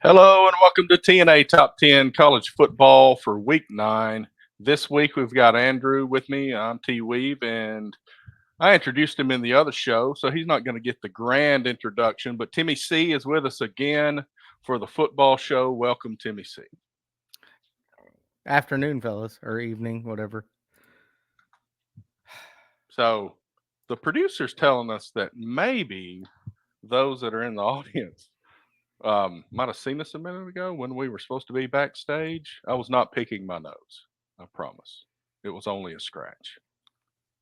Hello and welcome to TNA Top 10 College Football for Week 9. This week we've got Andrew with me. I'm T. Weave, and I introduced him in the other show, so he's not going to get the grand introduction. But Timmy C is with us again for the football show. Welcome, Timmy C. Afternoon, fellas, or evening, whatever. So the producer's telling us that maybe those that are in the audience might have seen us a minute ago when we were supposed to be backstage. I was not picking my nose. I promise. It was only a scratch.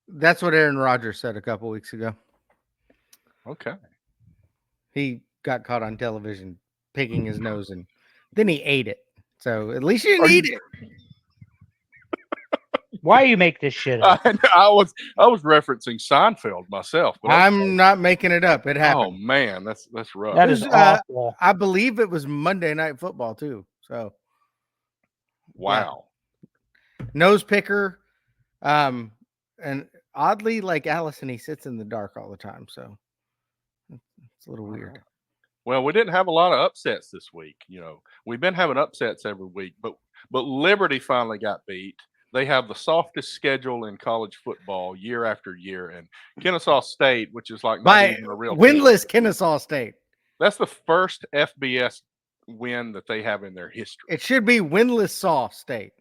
That's what Aaron Rodgers said a couple weeks ago. Okay. He got caught on television picking his nose, and then he ate it. So at least you didn't eat it. Why you make this shit up? I was referencing Seinfeld myself. But I'm not making it up. It happened. Oh man, that's rough. That is awful. I believe it was Monday Night Football too. So wow. Yeah. Nose picker. And oddly, like Allison, he sits in the dark all the time. So it's a little weird. Well, we didn't have a lot of upsets this week. You know, we've been having upsets every week, but Liberty finally got beat. They have the softest schedule in college football year after year, and Kennesaw State, which is like not even a real winless team. Kennesaw State. That's the first FBS win that they have in their history. It should be winless Saw State.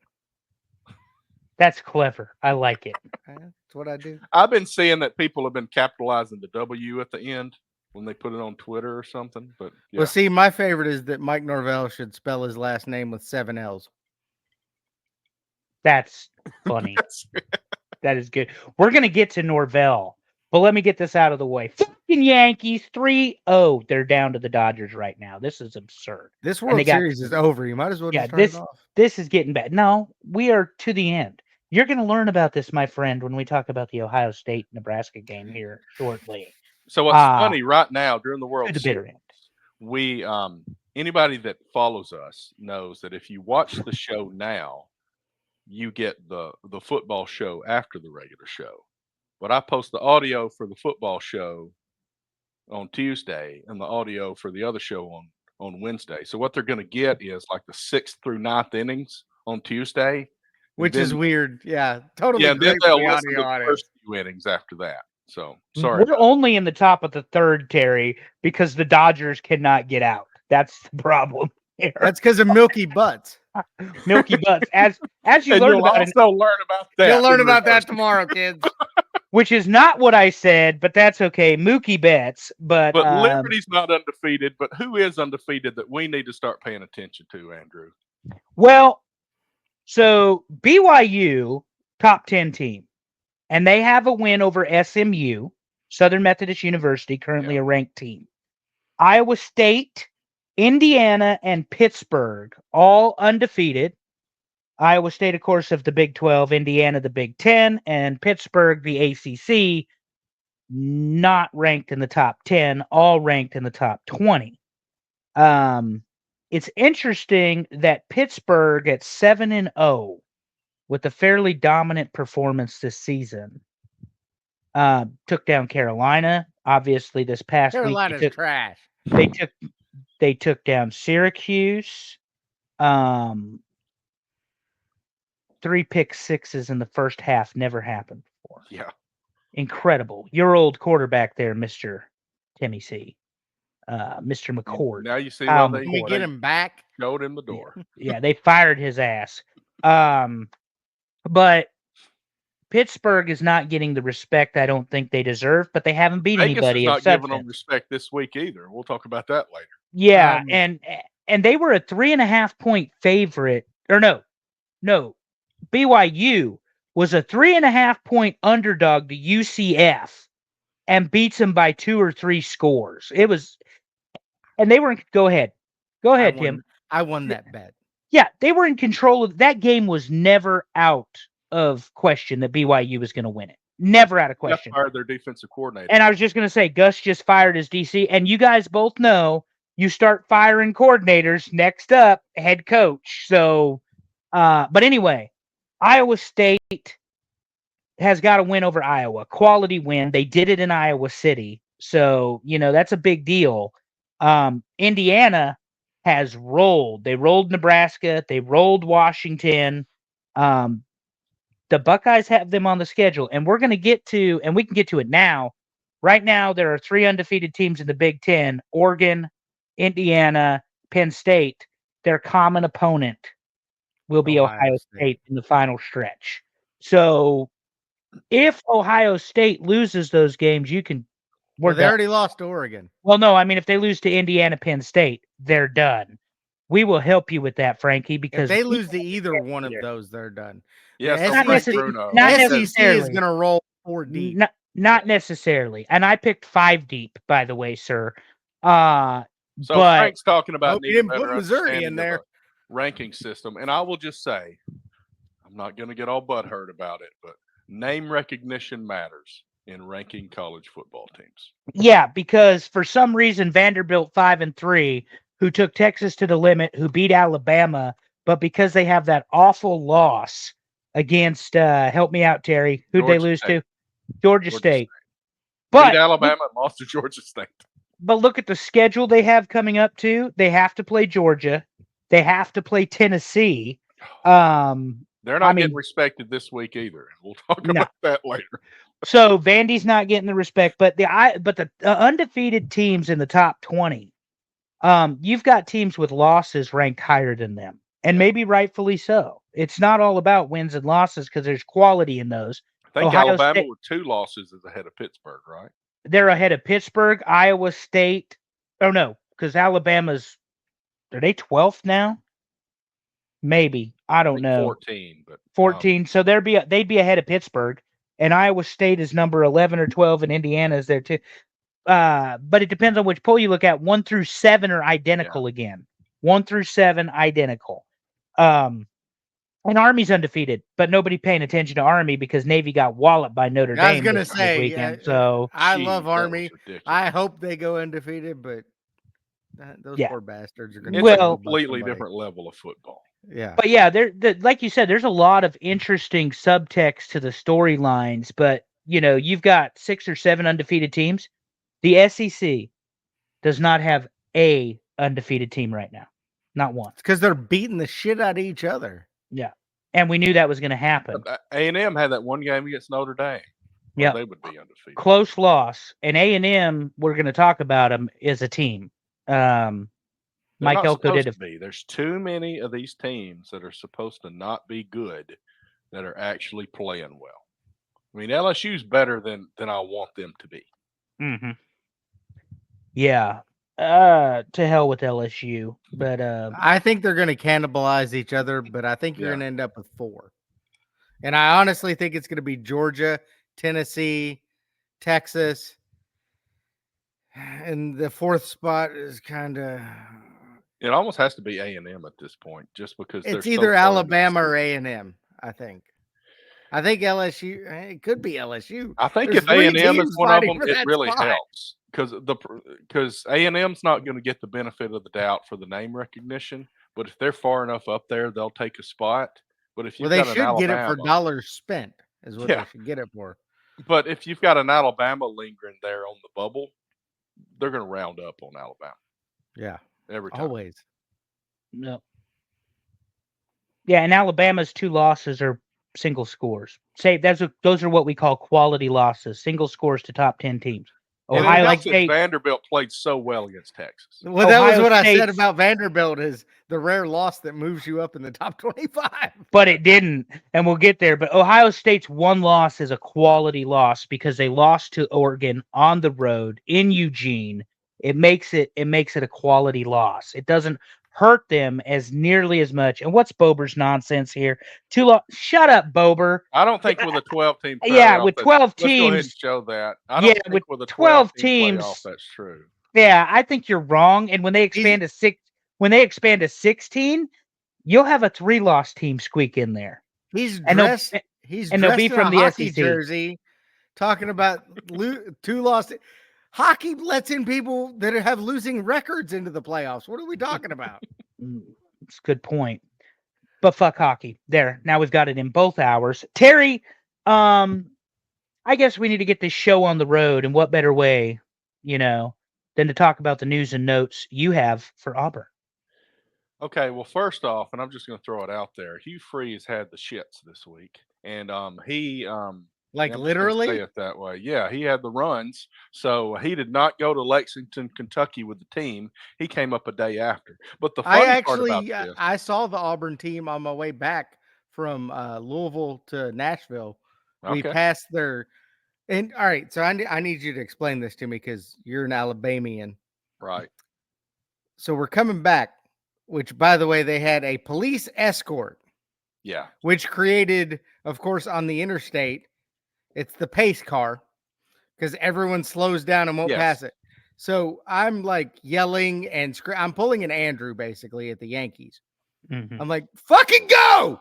That's clever. I like it. That's what I do. I've been seeing that people have been capitalizing the W at the end when they put it on Twitter or something. But yeah. Well, see, my favorite is that Mike Norvell should spell his last name with 7 L's. That's funny. That is good. We're going to get to Norvell, but let me get this out of the way. Fucking Yankees 3-0. They're down to the Dodgers right now. This is absurd. This World Series is over. You might as well just turn it off. This is getting bad. No, we are to the end. You're going to learn about this, my friend, when we talk about the Ohio State-Nebraska game here shortly. So what's funny right now during the World Series, we anybody that follows us knows that if you watch the show now, you get the football show after the regular show. But I post the audio for the football show on Tuesday and the audio for the other show on Wednesday. So what they're going to get is like the 6th through 9th innings on Tuesday. Which is weird. Yeah, totally. Yeah, and then they'll listen to the first few innings after that. So, sorry. We're only in the top of the third, Terry, because the Dodgers cannot get out. That's the problem here. That's because of Milky Butts. Milky Butts. As you learn about it. You'll learn about that. You'll learn about that tomorrow, kids. Which is not what I said, but that's okay. Mookie Betts. But Liberty's not undefeated. But who is undefeated that we need to start paying attention to, Andrew? Well, so BYU, top 10 team. And they have a win over SMU, Southern Methodist University, currently a ranked team. Iowa State, Indiana, and Pittsburgh, all undefeated. Iowa State, of course, of the Big 12, Indiana, the Big 10, and Pittsburgh, the ACC, not ranked in the top 10, all ranked in the top 20. It's interesting that Pittsburgh at 7-0, with a fairly dominant performance this season, took down Carolina. Obviously, this past week, Carolina's trash. They took down Syracuse. 3 pick sixes in the first half never happened before. Yeah, incredible. Your old quarterback there, Mr. Timmy C. Mr. McCord. Now you see how they get him back. Showed him the door. Yeah, they fired his ass. But Pittsburgh is not getting the respect I don't think they deserve, but they haven't beat anybody. Vegas is not giving them respect this week either. We'll talk about that later. Yeah, and they were a 3.5-point favorite. Or no. BYU was a 3.5-point underdog to UCF and beats them by 2 or 3 scores. It was, and they were. Go ahead, Tim. I won that bet. Yeah, they were in control of that game. Was never out of question that BYU was going to win it. Never out of question. Gus fired their defensive coordinator. And I was just going to say, Gus just fired his DC. And you guys both know, you start firing coordinators, next up, head coach. So, but anyway, Iowa State has got to win over Iowa. Quality win. They did it in Iowa City. So, that's a big deal. Indiana has rolled. They rolled Nebraska. They rolled Washington. The Buckeyes have them on the schedule, and we're going to get to, and we can get to it now. Right now, there are 3 undefeated teams in the Big Ten: Oregon, Indiana, Penn State. Their common opponent will be Ohio State in the final stretch. So if Ohio State loses those games, Well, they already lost to Oregon. Well, no, I mean, if they lose to Indiana, Penn State, they're done. We will help you with that, Frankie, because if they lose to either one of those, they're done. Yeah, The not SEC is going to roll 4 deep. Not necessarily. And I picked 5 deep, by the way, sir. So Frank's talking about needing better Missouri in there ranking system, and I will just say, I'm not going to get all butthurt about it, but name recognition matters in ranking college football teams. Yeah, because for some reason Vanderbilt 5-3, who took Texas to the limit, who beat Alabama, but because they have that awful loss against help me out, Terry, who'd they lose to? Georgia State. But beat Alabama and lost to Georgia State. But look at the schedule they have coming up too. They have to play Georgia. They have to play Tennessee. They're not getting respected this week either. We'll talk about that later. So Vandy's not getting the respect, but the undefeated teams in the top 20, you've got teams with losses ranked higher than them, and maybe rightfully so. It's not all about wins and losses because there's quality in those. I think Alabama with 2 losses is ahead of Pittsburgh, right? They're ahead of Pittsburgh, Iowa State. Oh no, because Alabama's, are they 12th now? Maybe, I don't know. 14, but 14. So they'd be ahead of Pittsburgh, and Iowa State is number 11 or 12, and Indiana is there too. But it depends on which poll you look at. 1 through 7 are identical again. 1 through 7 identical. And Army's undefeated, but nobody paying attention to Army because Navy got walloped by Notre Dame. I was going to say, weekend, so I love Army. I hope they go undefeated, but those poor bastards are going to. It's a completely different level of football. Yeah, but yeah, like you said, there's a lot of interesting subtext to the storylines. But you've got 6 or 7 undefeated teams. The SEC does not have a undefeated team right now, not one. It's because they're beating the shit out of each other. Yeah, and we knew that was going to happen. A&M had that one game against Notre Dame. Yeah, they would be undefeated. Close loss, and A&M. We're going to talk about them as a team. Mike Elko did be. There's too many of these teams that are supposed to not be good that are actually playing well. I mean, LSU's better than I want them to be. Mm-hmm. Yeah. To hell with LSU, but I think they're going to cannibalize each other, but I think you're going to end up with 4. And I honestly think it's going to be Georgia, Tennessee, Texas, and the 4th spot is kind of. It almost has to be A&M at this point, just because it's either Alabama or A&M. I think LSU. It could be LSU. I think if A&M is one of them, it really helps. Because A&M's not going to get the benefit of the doubt for the name recognition, but if they're far enough up there, they'll take a spot. But if they should get it for dollars spent, is what they should get it for. But if you've got an Alabama lingering there on the bubble, they're going to round up on Alabama. Yeah, every time. Always. No. Yeah, and Alabama's 2 losses are single scores. Those are what we call quality losses, single scores to top 10 teams. Ohio State. Vanderbilt played so well against Texas. Well, that was what I said about Vanderbilt, is the rare loss that moves you up in the top 25. But it didn't, and we'll get there. But Ohio State's 1 loss is a quality loss because they lost to Oregon on the road in Eugene. It makes it a quality loss. It doesn't hurt them as nearly as much. And what's Bober's nonsense here? Shut up, Bober. I don't think with a 12-team playoff. Yeah, with 12 teams. Let's go ahead and show that. I don't think with a 12 teams playoff, that's true. Yeah, I think you're wrong. And when they expand to 16, you'll have a 3-loss team squeak in there. He's dressed they'll be from the SEC jersey, talking about 2 losses. Hockey lets in people that have losing records into the playoffs. What are we talking about? It's a good point. But fuck hockey. There. Now we've got it in both hours. Terry, I guess we need to get this show on the road, and what better way, than to talk about the news and notes you have for Auburn. Okay, well, first off, and I'm just going to throw it out there, Hugh Freeze had the shits this week, and he Like I'm just going to say literally. it that way. Yeah, he had the runs, so he did not go to Lexington, Kentucky with the team. He came up a day after. But the funny part about this, I saw the Auburn team on my way back from Louisville to Nashville. We okay, passed their and all right. So I need you to explain this to me because you're an Alabamian. right, So we're coming back, which by the way they had a police escort, yeah, which created, of course, on the interstate. It's the pace car because everyone slows down and won't yes, pass it. So I'm like yelling and I'm pulling an Andrew basically at the Yankees. Mhm. I'm like, fucking go!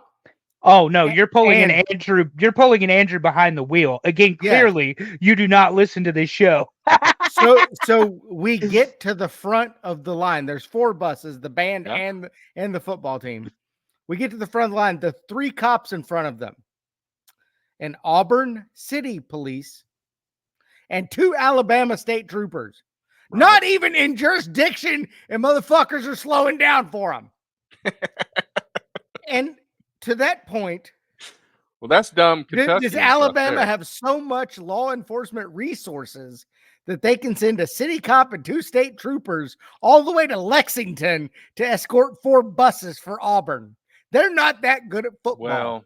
Oh no, you're pulling an And- Andrew. You're pulling an Andrew behind the wheel. Again, Yes. clearly you do not listen to this show. So we get to the front of the line. There's 4 buses, the band yeah. and the football team. We get to the front of the line, the 3 cops in front of them. An Auburn City police and 2 Alabama state troopers. Right. Not even in jurisdiction, and motherfuckers are slowing down for them. And to that point, Well, that's dumb. Kentucky does Alabama have so much law enforcement resources that they can send a city cop and 2 state troopers all the way to Lexington to escort 4 buses for Auburn? They're not that good at football.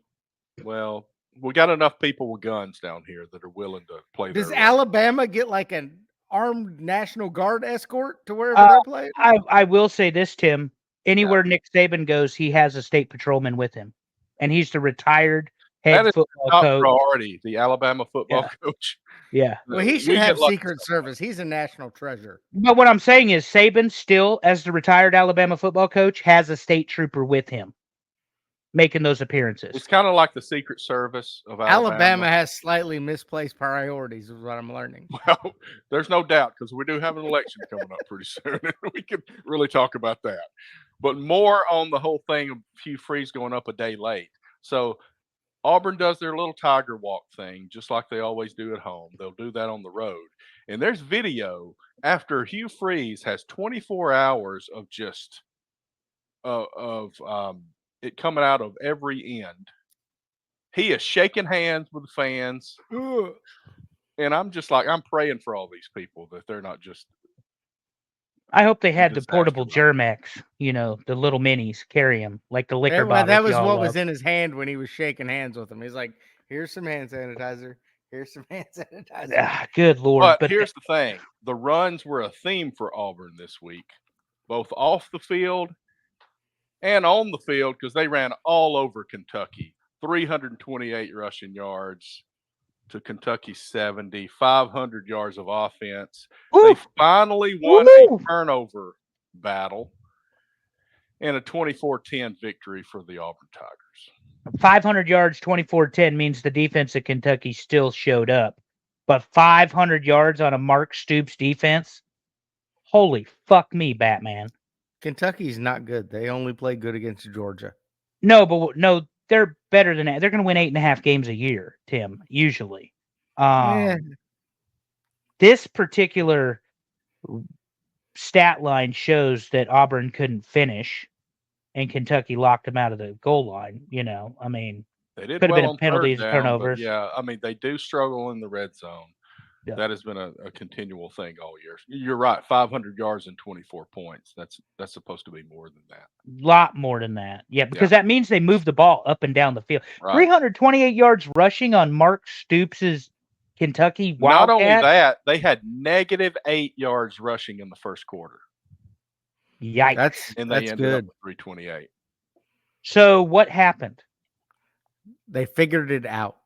Well, we got enough people with guns down here that are willing to play. Does their Alabama get like an armed National Guard escort to wherever they're playing? I will say this, Tim. Anywhere Nick Saban goes, he has a state patrolman with him, and he's the retired head that is football top coach. priority. The Alabama football coach. Yeah. Well, he should We have get lucky Secret Service. He's a national treasure. But what I'm saying is Saban still, as the retired Alabama football coach, has a state trooper with him making those appearances. It's kind of like the Secret Service of Alabama has slightly misplaced priorities, is what I'm learning. Well, there's no doubt because we do have an election coming up pretty soon. We could really talk about that. But more on the whole thing of Hugh Freeze going up a day late. So Auburn does their little tiger walk thing, just like they always do at home. They'll do that on the road. And there's video after Hugh Freeze has 24 hours of just it coming out of every end. He is shaking hands with the fans. And I'm just like, I'm praying for all these people that they're not just. I hope they had the disaster portable zone. Germex, the little minis, carry them like the liquor bottles. That was y'all what love. was in his hand when he was shaking hands with him. He's like, here's some hand sanitizer. Here's some hand sanitizer. Ah, good Lord. But here's the thing. The runs were a theme for Auburn this week, both off the field and on the field, because they ran all over Kentucky. 328 rushing yards to Kentucky 70, 500 yards of offense. They finally won a turnover battle and a 24-10 victory for the Auburn Tigers. 500 yards, 24-10 means the defense of Kentucky still showed up. But 500 yards on a Mark Stoops defense? Holy fuck me, Batman. Kentucky's not good. They only play good against Georgia. No, they're better than that. They're going to win 8.5 games a year, Tim, usually. This particular stat line shows that Auburn couldn't finish and Kentucky locked them out of the goal line. I mean, they did could have well been on penalties, third down, turnovers. Yeah, I mean, they do struggle in the red zone. Yeah. That has been a continual thing all year. You're right, 500 yards and 24 points. That's supposed to be more than that. Lot more than that. Yeah, because that means they move the ball up and down the field. Right. 328 yards rushing on Mark Stoops' Kentucky Wildcat. Not only that, they had -8 yards rushing in the first quarter. Yikes. And they ended good. up with 328. So what happened? They figured it out.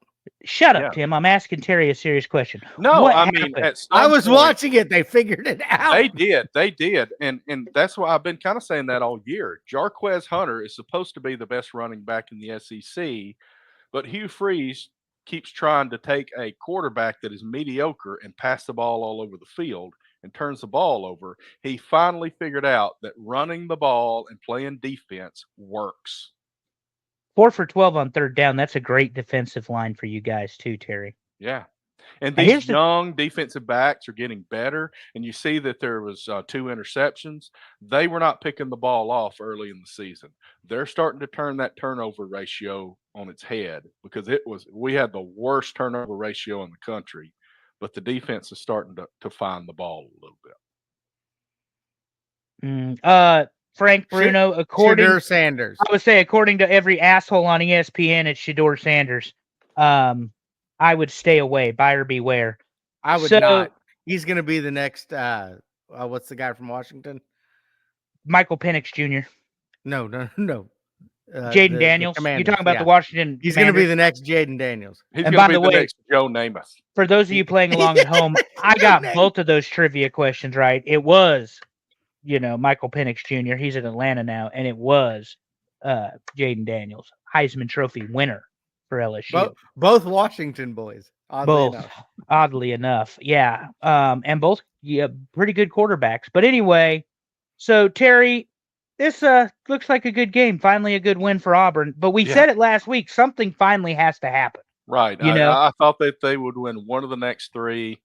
Shut up, Tim. I'm asking Terry a serious question. No, what I happened? mean, I was watching it. They figured it out. They did. And that's why I've been kind of saying that all year. Jarquez Hunter is supposed to be the best running back in the SEC, but Hugh Freeze keeps trying to take a quarterback that is mediocre and pass the ball all over the field and turns the ball over. He finally figured out that running the ball and playing defense works. 4 for 12 on third down. That's a great defensive line for you guys too, Terry. Yeah. And Now, these young defensive backs are getting better, and you see that there was 2 interceptions. They were not picking the ball off early in the season. They're starting to turn that turnover ratio on its head because we had the worst turnover ratio in the country, but the defense is starting to find the ball a little bit. Frank Bruno, Shedeur Sanders. I would say according to every asshole on ESPN, it's Shedeur Sanders. I would stay away, buyer beware. I would not. He's going to be the next. What's the guy from Washington? Michael Penix Jr. No. Jaden Daniels. You're talking about the Washington. He's going to be the next Jaden Daniels. He's going to be the next Joe Namath. For those of you playing along at home, I got both of those trivia questions right. It was, Michael Penix Jr. He's in Atlanta now, and it was Jaden Daniels, Heisman Trophy winner for LSU. Both Washington boys. Oddly enough, yeah. And both pretty good quarterbacks. But anyway, so Terry, this looks like a good game. Finally, a good win for Auburn. But we said it last week. Something finally has to happen. Right. I thought that they would win one of the next 3.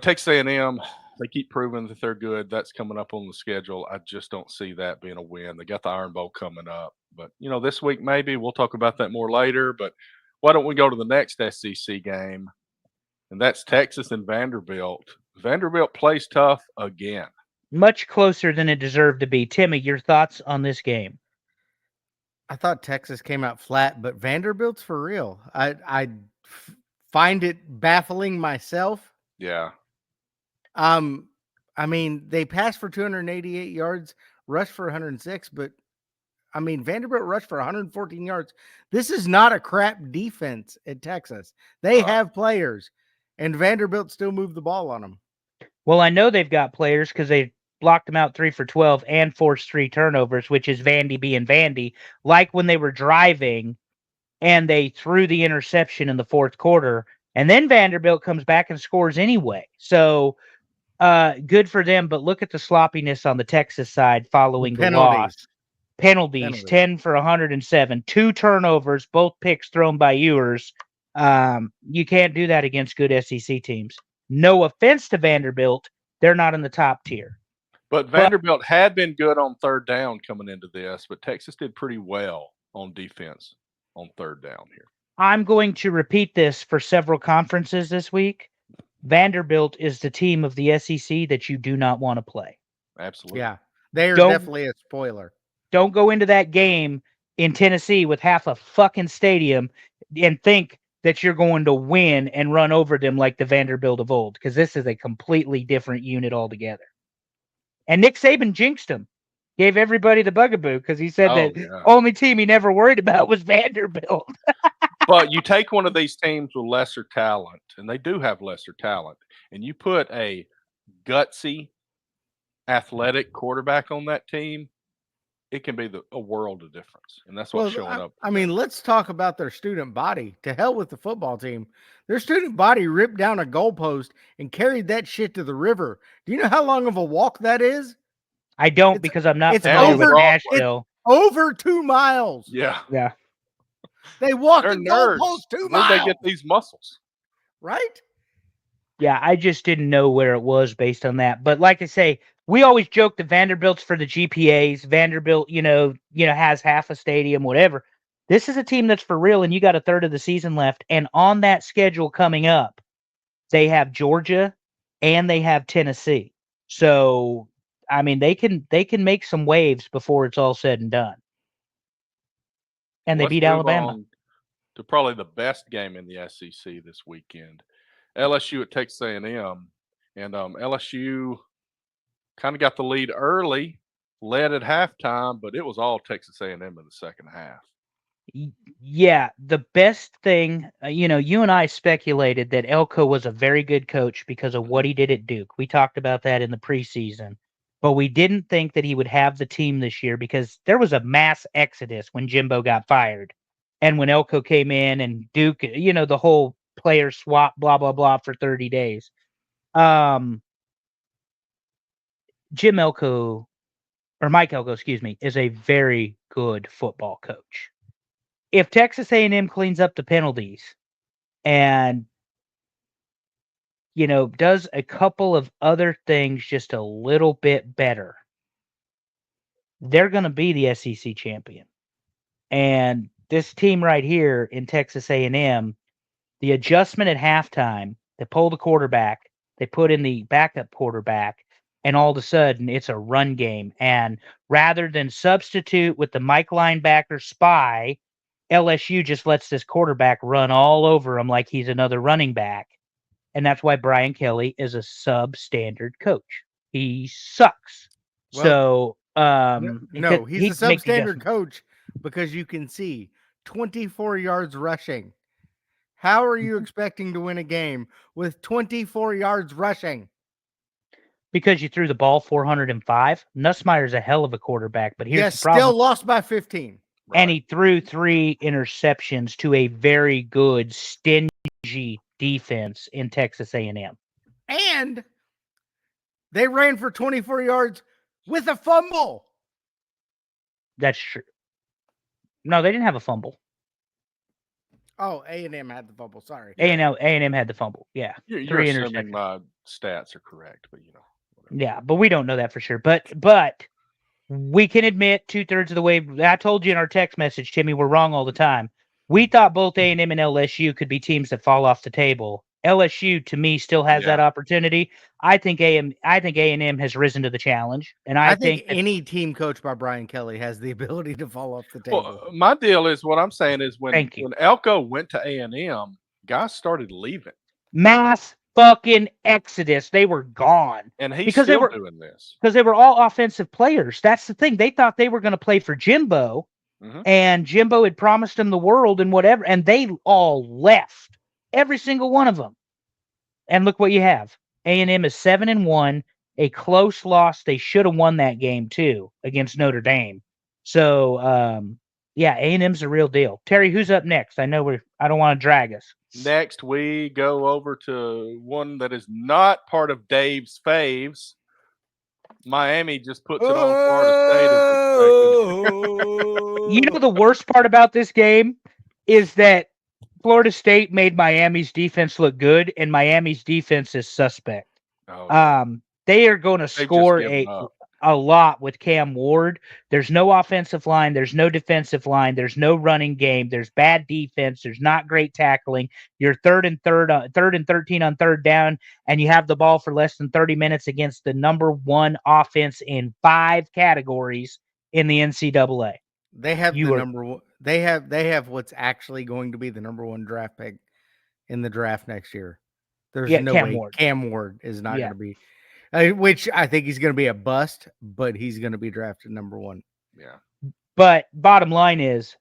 Texas A&M, they keep proving that they're good. That's coming up on the schedule. I just don't see that being a win. They got the Iron Bowl coming up. But, this week maybe. We'll talk about that more later. But why don't we go to the next SEC game? And that's Texas and Vanderbilt. Vanderbilt plays tough again. Much closer than it deserved to be. Timmy, your thoughts on this game? I thought Texas came out flat, but Vanderbilt's for real. I find it baffling myself. Yeah. They passed for 288 yards, rushed for 106, but Vanderbilt rushed for 114 yards. This is not a crap defense at Texas. They have players, and Vanderbilt still moved the ball on them. Well, I know they've got players because they blocked them out 3 for 12 and forced 3 turnovers, which is Vandy being Vandy. Like when they were driving and they threw the interception in the 4th quarter, and then Vanderbilt comes back and scores anyway. So good for them, but look at the sloppiness on the Texas side following the loss. Penalties, 10 for 107, 2 turnovers, both picks thrown by Ewers. You can't do that against good SEC teams. No offense to Vanderbilt, they're not in the top tier. But Vanderbilt had been good on 3rd down coming into this, but Texas did pretty well on defense on 3rd down here. I'm going to repeat this for several conferences this week. Vanderbilt is the team of the SEC that you do not want to play. Absolutely. Yeah, they are definitely a spoiler. Don't go into that game in Tennessee with half a fucking stadium and think that you're going to win and run over them like the Vanderbilt of old, because this is a completely different unit altogether. And Nick Saban jinxed them, gave everybody the bugaboo because he said only team he never worried about was Vanderbilt. But you take one of these teams with lesser talent, and they do have lesser talent, and you put a gutsy, athletic quarterback on that team, it can be a world of difference. And that's what's showing up. Let's talk about their student body. To hell with the football team. Their student body ripped down a goalpost and carried that shit to the river. Do you know how long of a walk that is? I don't, because I'm not familiar with Nashville. Over 2 miles. Yeah. Yeah. They walk the goalpost 2 miles. Where they get these muscles? Right? Yeah, I just didn't know where it was based on that. But like I say, we always joke that Vanderbilt's for the GPAs. Vanderbilt, has half a stadium, whatever. This is a team that's for real, and you got a third of the season left. And on that schedule coming up, they have Georgia and they have Tennessee. So, they can make some waves before it's all said and done. And they beat Alabama. To probably the best game in the SEC this weekend. LSU at Texas A&M. And LSU kind of got the lead early, led at halftime, but it was all Texas A&M in the second half. Yeah, the best thing, you and I speculated that Elko was a very good coach because of what he did at Duke. We talked about that in the preseason, but we didn't think that he would have the team this year because there was a mass exodus when Jimbo got fired and when Elko came in and Duke, the whole player swap, blah, blah, blah for 30 days. Mike Elko, is a very good football coach. If Texas A&M cleans up the penalties and does a couple of other things just a little bit better, they're going to be the SEC champion. And this team right here in Texas A&M, the adjustment at halftime, they pull the quarterback, they put in the backup quarterback, and all of a sudden it's a run game. And rather than substitute with the Mike linebacker spy, LSU just lets this quarterback run all over him like he's another running back. And that's why Brian Kelly is a substandard coach. He sucks. Well, So no, he he's a can make the substandard adjustment. coach because you can see 24 yards rushing. How are you expecting to win a game with 24 yards rushing? Because you threw the ball 405. Nussmeier's a hell of a quarterback, but here's Yes, the problem. still lost by 15. And he threw 3 interceptions to a very good, stingy defense in Texas A&M. And they ran for 24 yards with a fumble. That's true. No, they didn't have a fumble. Oh, A&M had the fumble. Sorry. A&M had the fumble. Yeah. You're 3 assuming interceptions. my stats are correct, but whatever. Yeah, but we don't know that for sure. But we can admit 2/3 of the way. I told you in our text message, Timmy, we're wrong all the time. We thought both A&M and LSU could be teams that fall off the table. LSU, to me, still has that opportunity. I think A&M has risen to the challenge, and I think any team coached by Brian Kelly has the ability to fall off the table. Well, my deal is what I'm saying is when Thank you. Elko went to A&M, guys started leaving, mass fucking exodus. They were gone. and he's Because they still were- doing this. Because they were all offensive players. That's the thing. They thought they were going to play for Jimbo, and Jimbo had promised them the world and whatever, and they all left. Every single one of them. And look what you have. A&M is 7-1, a close loss. They should have won that game too against Notre Dame. So, A&M's a real deal. Terry, who's up next? I don't want to drag us. Next, we go over to one that is not part of Dave's faves. Miami just puts it on Florida State. You know the worst part about this game is that Florida State made Miami's defense look good, and Miami's defense is suspect. They are going to score a lot with Cam Ward. There's no offensive line. There's no defensive line. There's no running game. There's bad defense. There's not great tackling. You're third and 13 on third down, and you have the ball for less than 30 minutes against the number 1 offense in 5 categories in the NCAA. They have number 1. They have what's actually going to be the number 1 draft pick in the draft next year. There's no way Cam Ward is not going to be. Which I think he's going to be a bust, but he's going to be drafted number 1. Yeah. But bottom line is,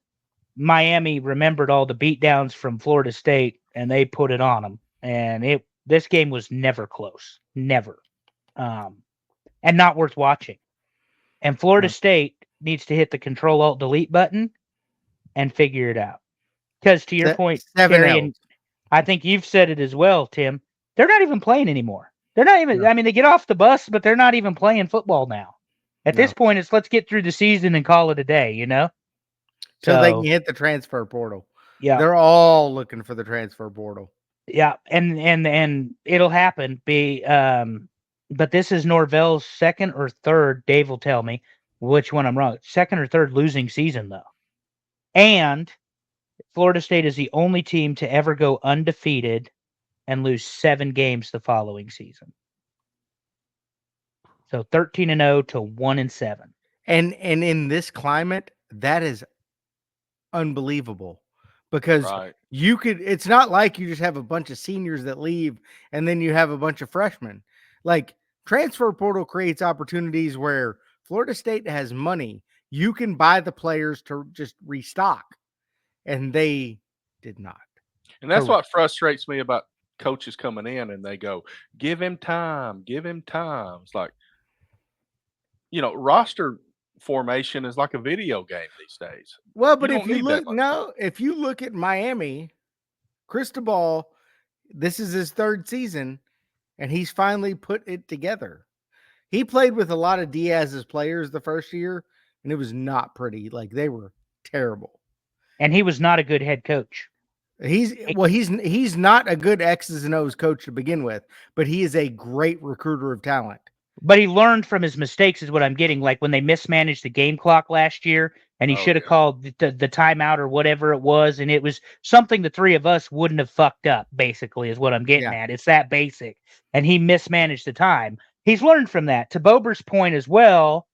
Miami remembered all the beatdowns from Florida State, and they put it on them. And this game was never close, never, and not worth watching. And Florida State needs to hit the Control-Alt-Delete button and figure it out. Because to your point, Terry, and I think you've said it as well, Tim. They're not even playing anymore. They're not even. I mean, they get off the bus, but they're not even playing football now. At this point, it's let's get through the season and call it a day. So they can hit the transfer portal. Yeah, they're all looking for the transfer portal. Yeah, and it'll happen. But this is Norvell's second or third. Dave will tell me which one I'm wrong. Second or third losing season though, and Florida State is the only team to ever go undefeated and lose 7 games the following season. So 13-0 to 1-7. And in this climate, that is unbelievable because it's not like you just have a bunch of seniors that leave and then you have a bunch of freshmen. Like transfer portal creates opportunities where Florida State has money. You can buy the players to just restock, and they did not. And that's what frustrates me about coaches coming in and they go, give him time. It's like, roster formation is like a video game these days. Well, but if you look at Miami, Cristobal, this is his 3rd season, and he's finally put it together. He played with a lot of Diaz's players the first year, and it was not pretty. Like, they were terrible. And he was not a good head coach. He's not a good X's and O's coach to begin with, but he is a great recruiter of talent. But he learned from his mistakes, is what I'm getting. Like when they mismanaged the game clock last year, and he should have called the timeout or whatever it was, and it was something the three of us wouldn't have fucked up. Basically, is what I'm getting at. It's that basic, and he mismanaged the time. He's learned from that. To Bober's point as well,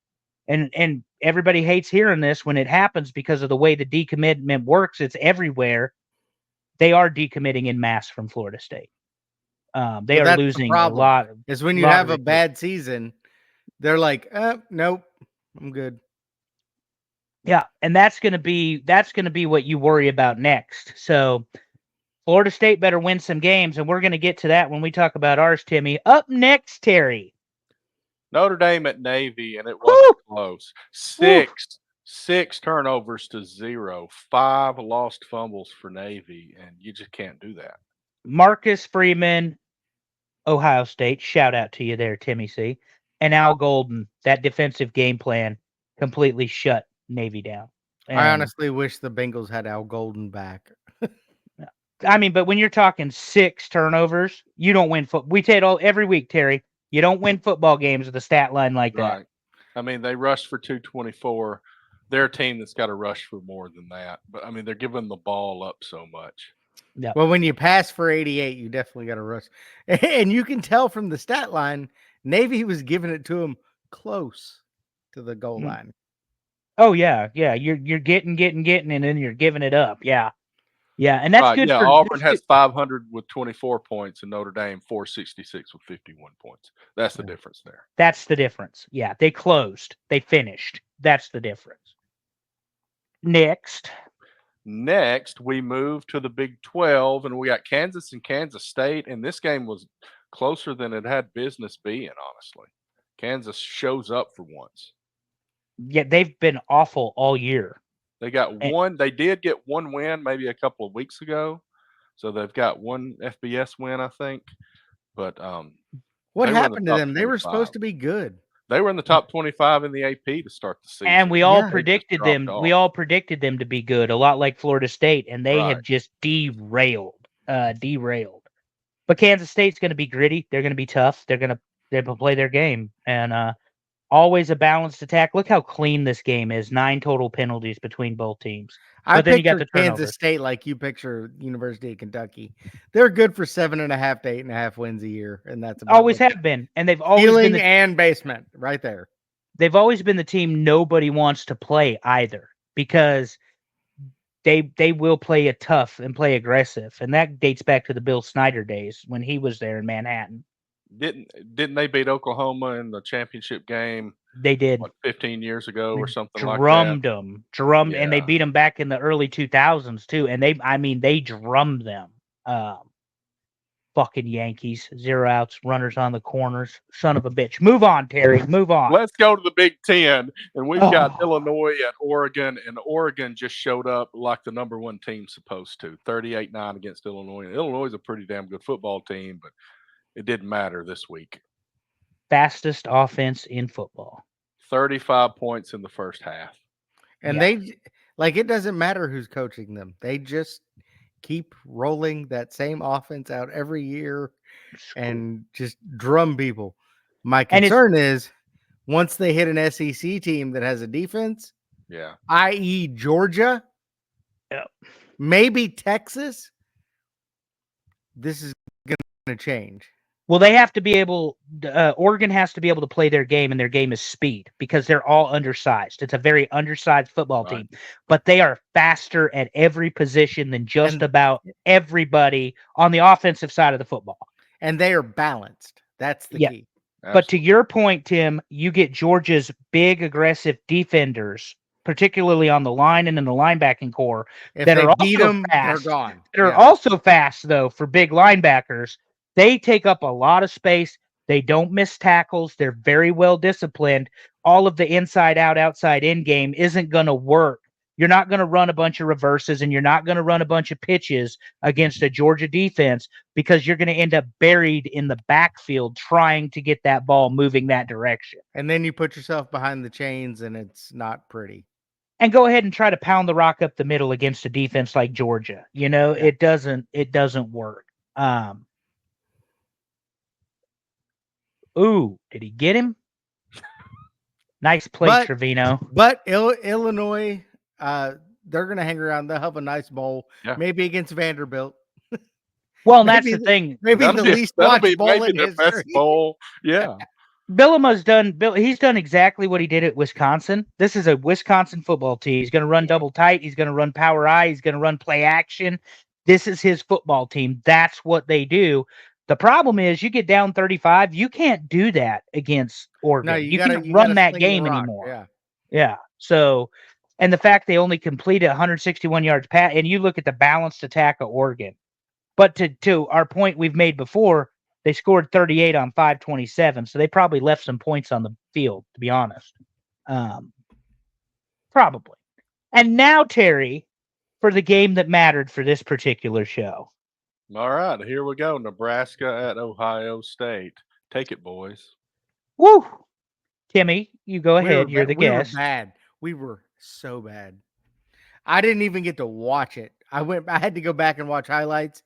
and everybody hates hearing this when it happens because of the way the decommitment works. It's everywhere. They are decommitting in mass from Florida State. They are losing a lot. Is when you have a bad season, they're like, nope, I'm good. Yeah, and that's gonna be what you worry about next. So Florida State better win some games, and we're gonna get to that when we talk about ours, Timmy. Up next, Terry. Notre Dame at Navy, and it wasn't close. Six turnovers to 0, 5 lost fumbles for Navy, and you just can't do that. Marcus Freeman, Ohio State. Shout out to you there, Timmy C. And Al Golden. That defensive game plan completely shut Navy down. And I honestly wish the Bengals had Al Golden back. I mean, but when you're talking 6 turnovers, you don't win football. We say it every week, Terry. You don't win football games with a stat line like that. Right. I mean, they rushed for 224. They're a team that's got to rush for more than that. But, I mean, they're giving the ball up so much. Yeah. Well, when you pass for 88, you definitely got to rush. And you can tell from the stat line, Navy was giving it to him close to the goal line. Oh, yeah. Yeah. You're getting, and then you're giving it up. Yeah. Yeah. And that's good. Yeah, Auburn has 500 with 24 points and Notre Dame 466 with 51 points. That's the difference there. That's the difference. Yeah. They closed. They finished. That's the difference. Next, we move to the Big 12, and we got Kansas and Kansas State, and this game was closer than it had business being, honestly. Kansas shows up for once. Yeah, they've been awful all year. They got one. They did get one win maybe a couple of weeks ago, so they've got one FBS win, I think. But what happened to them? 25. They were supposed to be good. They were in the top 25 in the AP to start the season. And we all predicted them. We all predicted them to be good, a lot like Florida State, and they have just derailed. But Kansas State's going to be gritty. They're going to be tough. They're going to play their game, and always a balanced attack. Look how clean this game is. 9 total penalties between both teams. I picture Kansas State like you picture University of Kentucky. They're good for 7.5 to 8.5 wins a year, and that's about always have been. And they've always been and basement right there. They've always been the team nobody wants to play either, because they will play it tough and play aggressive, and that dates back to the Bill Snyder days when he was there in Manhattan. Didn't they beat Oklahoma in the championship game? They did, 15 years ago or something like that. Drummed, and they beat them back in the early 2000s too. And they drummed them. Fucking Yankees, 0 outs, runners on the corners, son of a bitch. Move on, Terry. Move on. Let's go to the Big Ten, and we've got Illinois at Oregon, and Oregon just showed up like the number 1 team supposed to, 38-9 against Illinois. And Illinois is a pretty damn good football team, but it didn't matter this week. Fastest offense in football. 35 points in the first half. And it doesn't matter who's coaching them. They just keep rolling that same offense out every year and just drum people. My concern is once they hit an SEC team that has a defense, i.e. Georgia, maybe Texas, this is going to change. Well, they have to be able. Oregon has to be able to play their game, and their game is speed, because they're all undersized. It's a very undersized football team, but they are faster at every position than just about everybody on the offensive side of the football. And they are balanced. That's the key. But to your point, Tim, you get Georgia's big, aggressive defenders, particularly on the line and in the linebacking core, that are also fast. They're gone. They're also fast, though, for big linebackers. They take up a lot of space. They don't miss tackles. They're very well disciplined. All of the inside out, outside in game isn't going to work. You're not going to run a bunch of reverses, and you're not going to run a bunch of pitches against a Georgia defense, because you're going to end up buried in the backfield trying to get that ball moving that direction. And then you put yourself behind the chains, and it's not pretty. and go ahead and try to pound the rock up the middle against a defense like Georgia. Yeah. It doesn't work. Ooh, did he get him? Nice play, Trevino. But Illinois, they're going to hang around. They'll have a nice bowl, maybe against Vanderbilt. Well, that's the thing. Maybe the least watched bowl in the history. best bowl. Yeah. He's done exactly what he did at Wisconsin. This is a Wisconsin football team. He's going to run double tight. He's going to run power eye. He's going to run play action. This is his football team. That's what they do. The problem is you get down 35. You can't do that against Oregon. No, you can't run that game anymore. Yeah. So, and the fact they only completed 161 yards pass, and you look at the balanced attack of Oregon. But to our point we've made before, they scored 38 on 527, so they probably left some points on the field, to be honest. Probably. And now, Terry, for the game that mattered for this particular show. All right, here we go. Nebraska at Ohio State. Take it, boys. Woo! Timmy, you go ahead. You're the guest. We were bad. We were so bad. I didn't even get to watch it. I had to go back and watch highlights.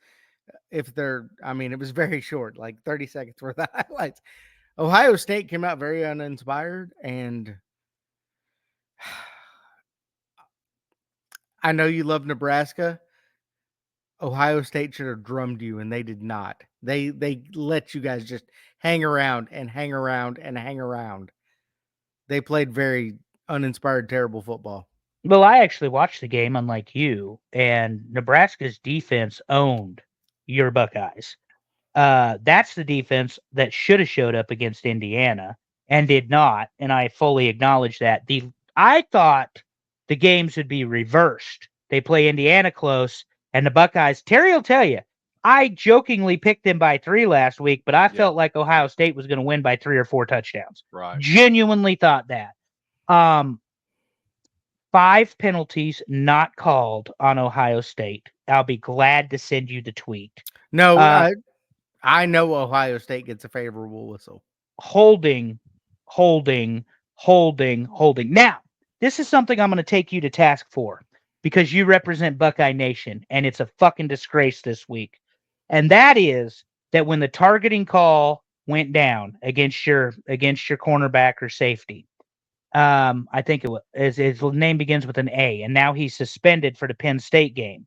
It was very short, like 30 seconds worth of highlights. Ohio State came out very uninspired, and I know you love Nebraska. Ohio State should have drummed you, and they did not. They let you guys just hang around and hang around and hang around. They played very uninspired, terrible football. Well, I actually watched the game, unlike you, and Nebraska's defense owned your Buckeyes. That's the defense that should have showed up against Indiana and did not, and I fully acknowledge that. I thought the games would be reversed. They play Indiana close, and the Buckeyes, Terry will tell you, I jokingly picked them by 3 last week, but I felt like Ohio State was going to win by 3 or 4 touchdowns. Right. Genuinely thought that. 5 penalties not called on Ohio State. I'll be glad to send you the tweet. No, I know Ohio State gets a favorable whistle. Holding. Now, this is something I'm going to take you to task for because you represent Buckeye Nation, and it's a fucking disgrace this week. And that is that when the targeting call went down against your cornerback or safety, I think his name begins with an A, and now he's suspended for the Penn State game.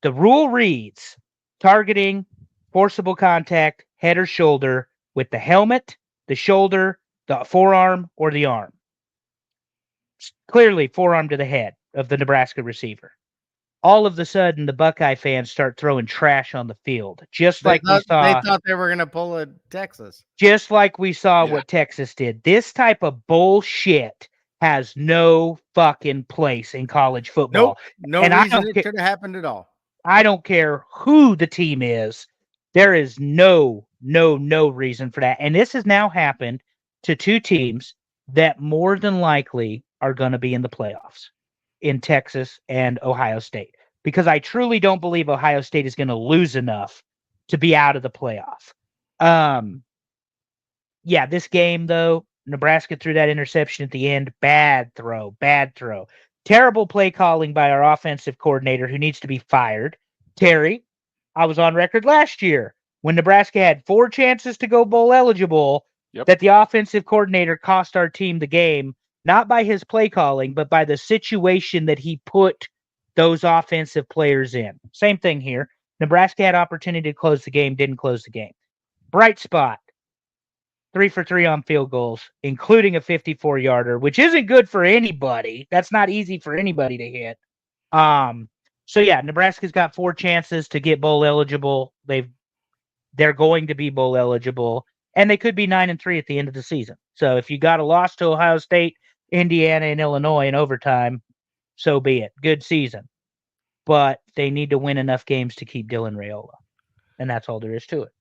The rule reads targeting, forcible contact, head or shoulder with the helmet, the shoulder, the forearm, or the arm. Clearly forearm to the head of the Nebraska receiver. All of a sudden, the Buckeye fans start throwing trash on the field, just like we saw. They thought they were going to pull a Texas. Just like we saw what Texas did. This type of bullshit has no fucking place in college football. Nope. No reason it should have happened at all. I don't care who the team is. There is no reason for that. And this has now happened to 2 teams that more than likely are going to be in the playoffs in Texas and Ohio State. Because I truly don't believe Ohio State is going to lose enough to be out of the playoff. This game, though, Nebraska threw that interception at the end. Bad throw. Terrible play calling by our offensive coordinator who needs to be fired. Terry, I was on record last year when Nebraska had 4 chances to go bowl eligible that the offensive coordinator cost our team the game, not by his play calling, but by the situation that he put those offensive players in. Same thing here. Nebraska had opportunity to close the game, didn't close the game. Bright spot. 3 for 3 on field goals, including a 54-yarder, which isn't good for anybody. That's not easy for anybody to hit. Nebraska's got 4 chances to get bowl eligible. They're going to be bowl eligible, and they could be 9-3 at the end of the season. So if you got a loss to Ohio State, Indiana, and Illinois in overtime, so be it. Good season. But they need to win enough games to keep Dylan Raiola, and that's all there is to it.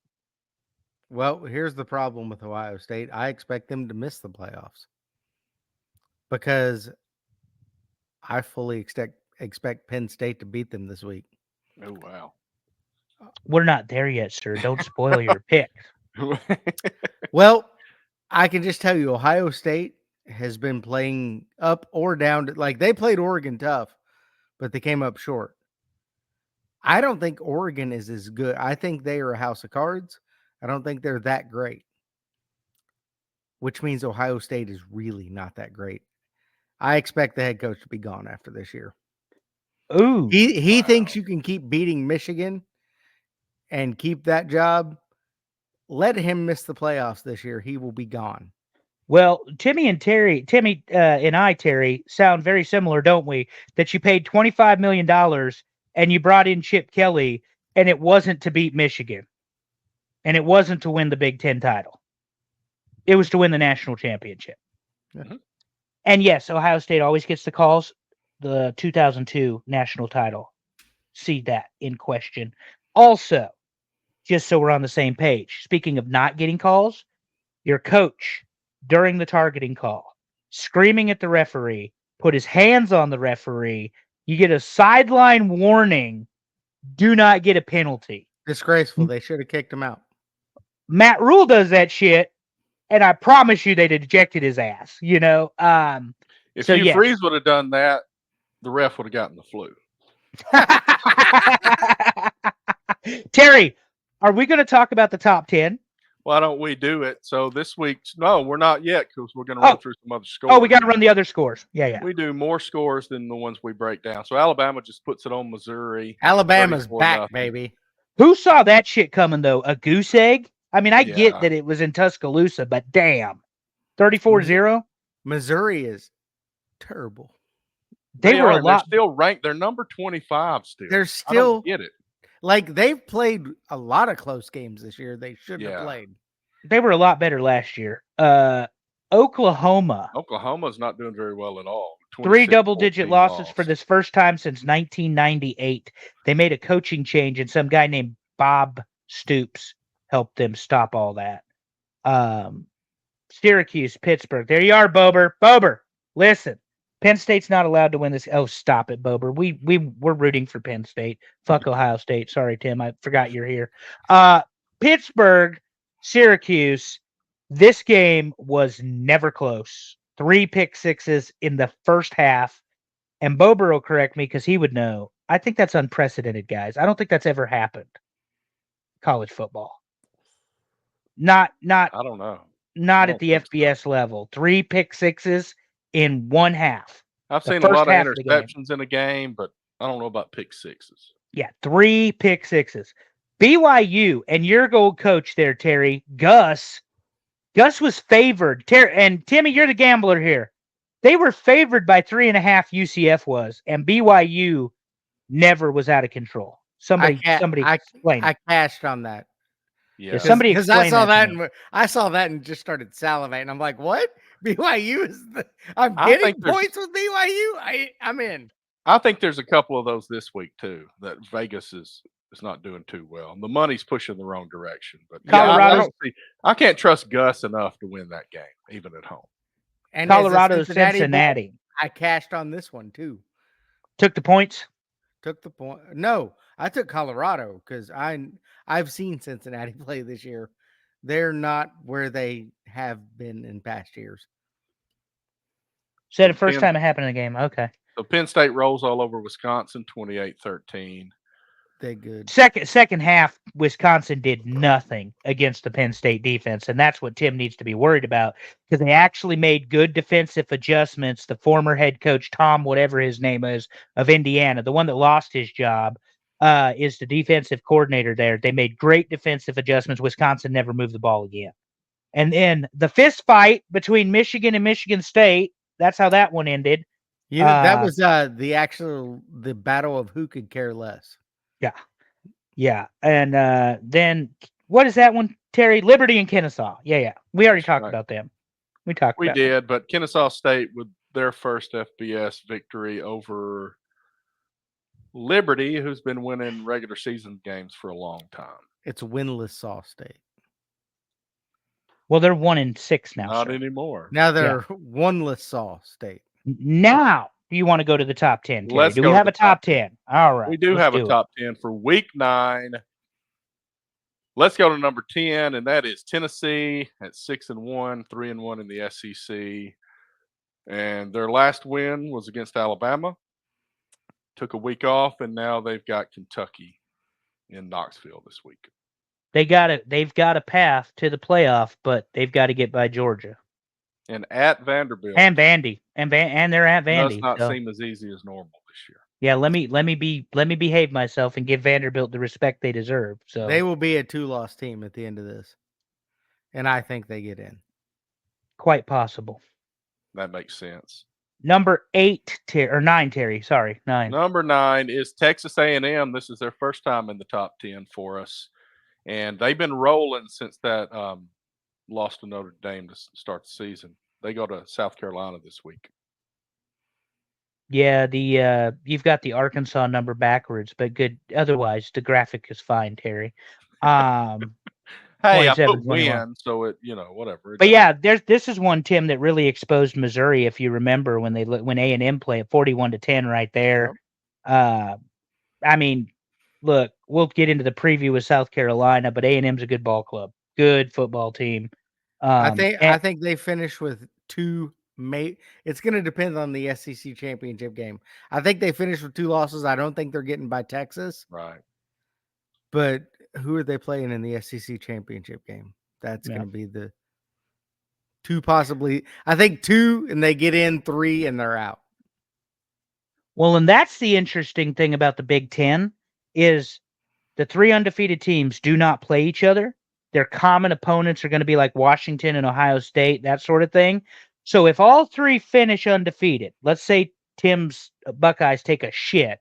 Well, here's the problem with Ohio State. I expect them to miss the playoffs because I fully expect Penn State to beat them this week. Oh, wow. We're not there yet, sir. Don't spoil your pick. Well, I can just tell you, Ohio State has been playing up or down. Like they played Oregon tough, but they came up short. I don't think Oregon is as good. I think they are a house of cards. I don't think they're that great, which means Ohio State is really not that great. I expect the head coach to be gone after this year. Ooh. He thinks you can keep beating Michigan and keep that job. Let him miss the playoffs this year. He will be gone. Well, Timmy and I, Terry, sound very similar, don't we? That you paid $25 million and you brought in Chip Kelly, and it wasn't to beat Michigan. And it wasn't to win the Big Ten title. It was to win the national championship. Mm-hmm. And yes, Ohio State always gets the calls. The 2002 national title. See that in question. Also, just so we're on the same page, speaking of not getting calls, your coach during the targeting call, screaming at the referee, put his hands on the referee. You get a sideline warning. Do not get a penalty. Disgraceful. They should have kicked him out. Matt Rule does that shit, and I promise you they'd ejected his ass, you know? If So, Hugh yes. Freeze would have done that, the ref would have gotten the flu. Terry, are we going to talk about the top 10? Why don't we do it? So this week, no, we're not yet because we're going to run through some other scores. Oh, we got to run the other scores. Yeah. We do more scores than the ones we break down. So Alabama just puts it on Missouri. Alabama's back, baby. Who saw that shit coming, though? A goose egg? I mean, I get that it was in Tuscaloosa, but damn. 34-0? Missouri is terrible. They were They're still ranked. They're number 25 still. They're still. I don't get it. Like, they've played a lot of close games this year. They shouldn't have played. They were a lot better last year. Oklahoma. Oklahoma's not doing very well at all. 3 double-digit losses for this first time since 1998. They made a coaching change, and some guy named Bob Stoops helped them stop all that. Syracuse, Pittsburgh. There you are, Bober. Bober, listen. Penn State's not allowed to win this. Oh, stop it, Bober. We're rooting for Penn State. Fuck Ohio State. Sorry, Tim. I forgot you're here. Pittsburgh, Syracuse. This game was never close. 3 pick sixes in the first half. And Bober will correct me because he would know. I think that's unprecedented, guys. I don't think that's ever happened. College football. I don't know. Not at the FBS level. 3 pick sixes in one half. I've seen a lot of interceptions in a game, but I don't know about pick sixes. Yeah, 3 pick sixes. BYU and your gold coach there, Terry, Gus was favored. And Timmy, you're the gambler here. They were favored by 3.5 UCF was, and BYU never was out of control. Somebody explain. I cashed on that. Yeah, somebody because I saw that and just started salivating. I'm like, what? BYU is I'm getting points with BYU. I'm in. I think there's a couple of those this week too. That Vegas is not doing too well. The money's pushing the wrong direction. But I can't trust Gus enough to win that game, even at home. And Colorado, Cincinnati. I cashed on this one too. Took the points. Took the point. No, I took Colorado because I've seen Cincinnati play this year. They're not where they have been in past years. So the first time it happened in the game. Okay. So Penn State rolls all over Wisconsin, 28-13. They good. Second half, Wisconsin did nothing against the Penn State defense, and that's what Tim needs to be worried about because they actually made good defensive adjustments. The former head coach, Tom, whatever his name is, of Indiana, the one that lost his job, is the defensive coordinator there. They made great defensive adjustments. Wisconsin never moved the ball again. And then the fist fight between Michigan and Michigan State, that's how that one ended. You know, that was the battle of who could care less. Yeah. And then what is that one, Terry? Liberty and Kennesaw. Yeah. We already talked about them. We did, but Kennesaw State with their first FBS victory over Liberty, who's been winning regular season games for a long time. It's winless Saw State. Well, they're 1-6 now. Not anymore. Now they're winless Saw State. Now, do you want to go to the top 10? Let's do we have a top 10? All right. We do have a top 10 for week 9. Let's go to number 10, and that is Tennessee at 6-1, 3-1 in the SEC. And their last win was against Alabama. Took a week off, and now they've got Kentucky in Knoxville this week. They've got a path to the playoff, but they've got to get by Georgia And at Vanderbilt. and Vandy. And they're at Vandy. Does not so. seem as easy as normal this year. Yeah, let me behave myself and give Vanderbilt the respect they deserve. So they will be a 2-loss team at the end of this. And I think they get in. Quite possible. That makes sense. Number 9, Terry. Sorry, 9. Number 9 is Texas A&M. This is their first time in the top 10 for us. And they've been rolling since that loss to Notre Dame to start the season. They go to South Carolina this week. Yeah, you've got the Arkansas number backwards, but good. Otherwise, the graphic is fine, Terry. Hey, I put 27-21. win, so it whatever. But yeah, this is one, Tim, that really exposed Missouri. If you remember when A&M played 41-10 right there. Yep. I mean, look, we'll get into the preview with South Carolina, but A&M's a good ball club, good football team. I think they finish with 2. It's going to depend on the SEC championship game. I think they finish with 2 losses. I don't think they're getting by Texas. Right. But who are they playing in the SEC championship game? That's going to be the 2 possibly. I think 2, and they get in 3, and they're out. Well, and that's the interesting thing about the Big Ten is the 3 undefeated teams do not play each other. Their common opponents are going to be like Washington and Ohio State, that sort of thing. So if all 3 finish undefeated, let's say Tim's Buckeyes take a shit,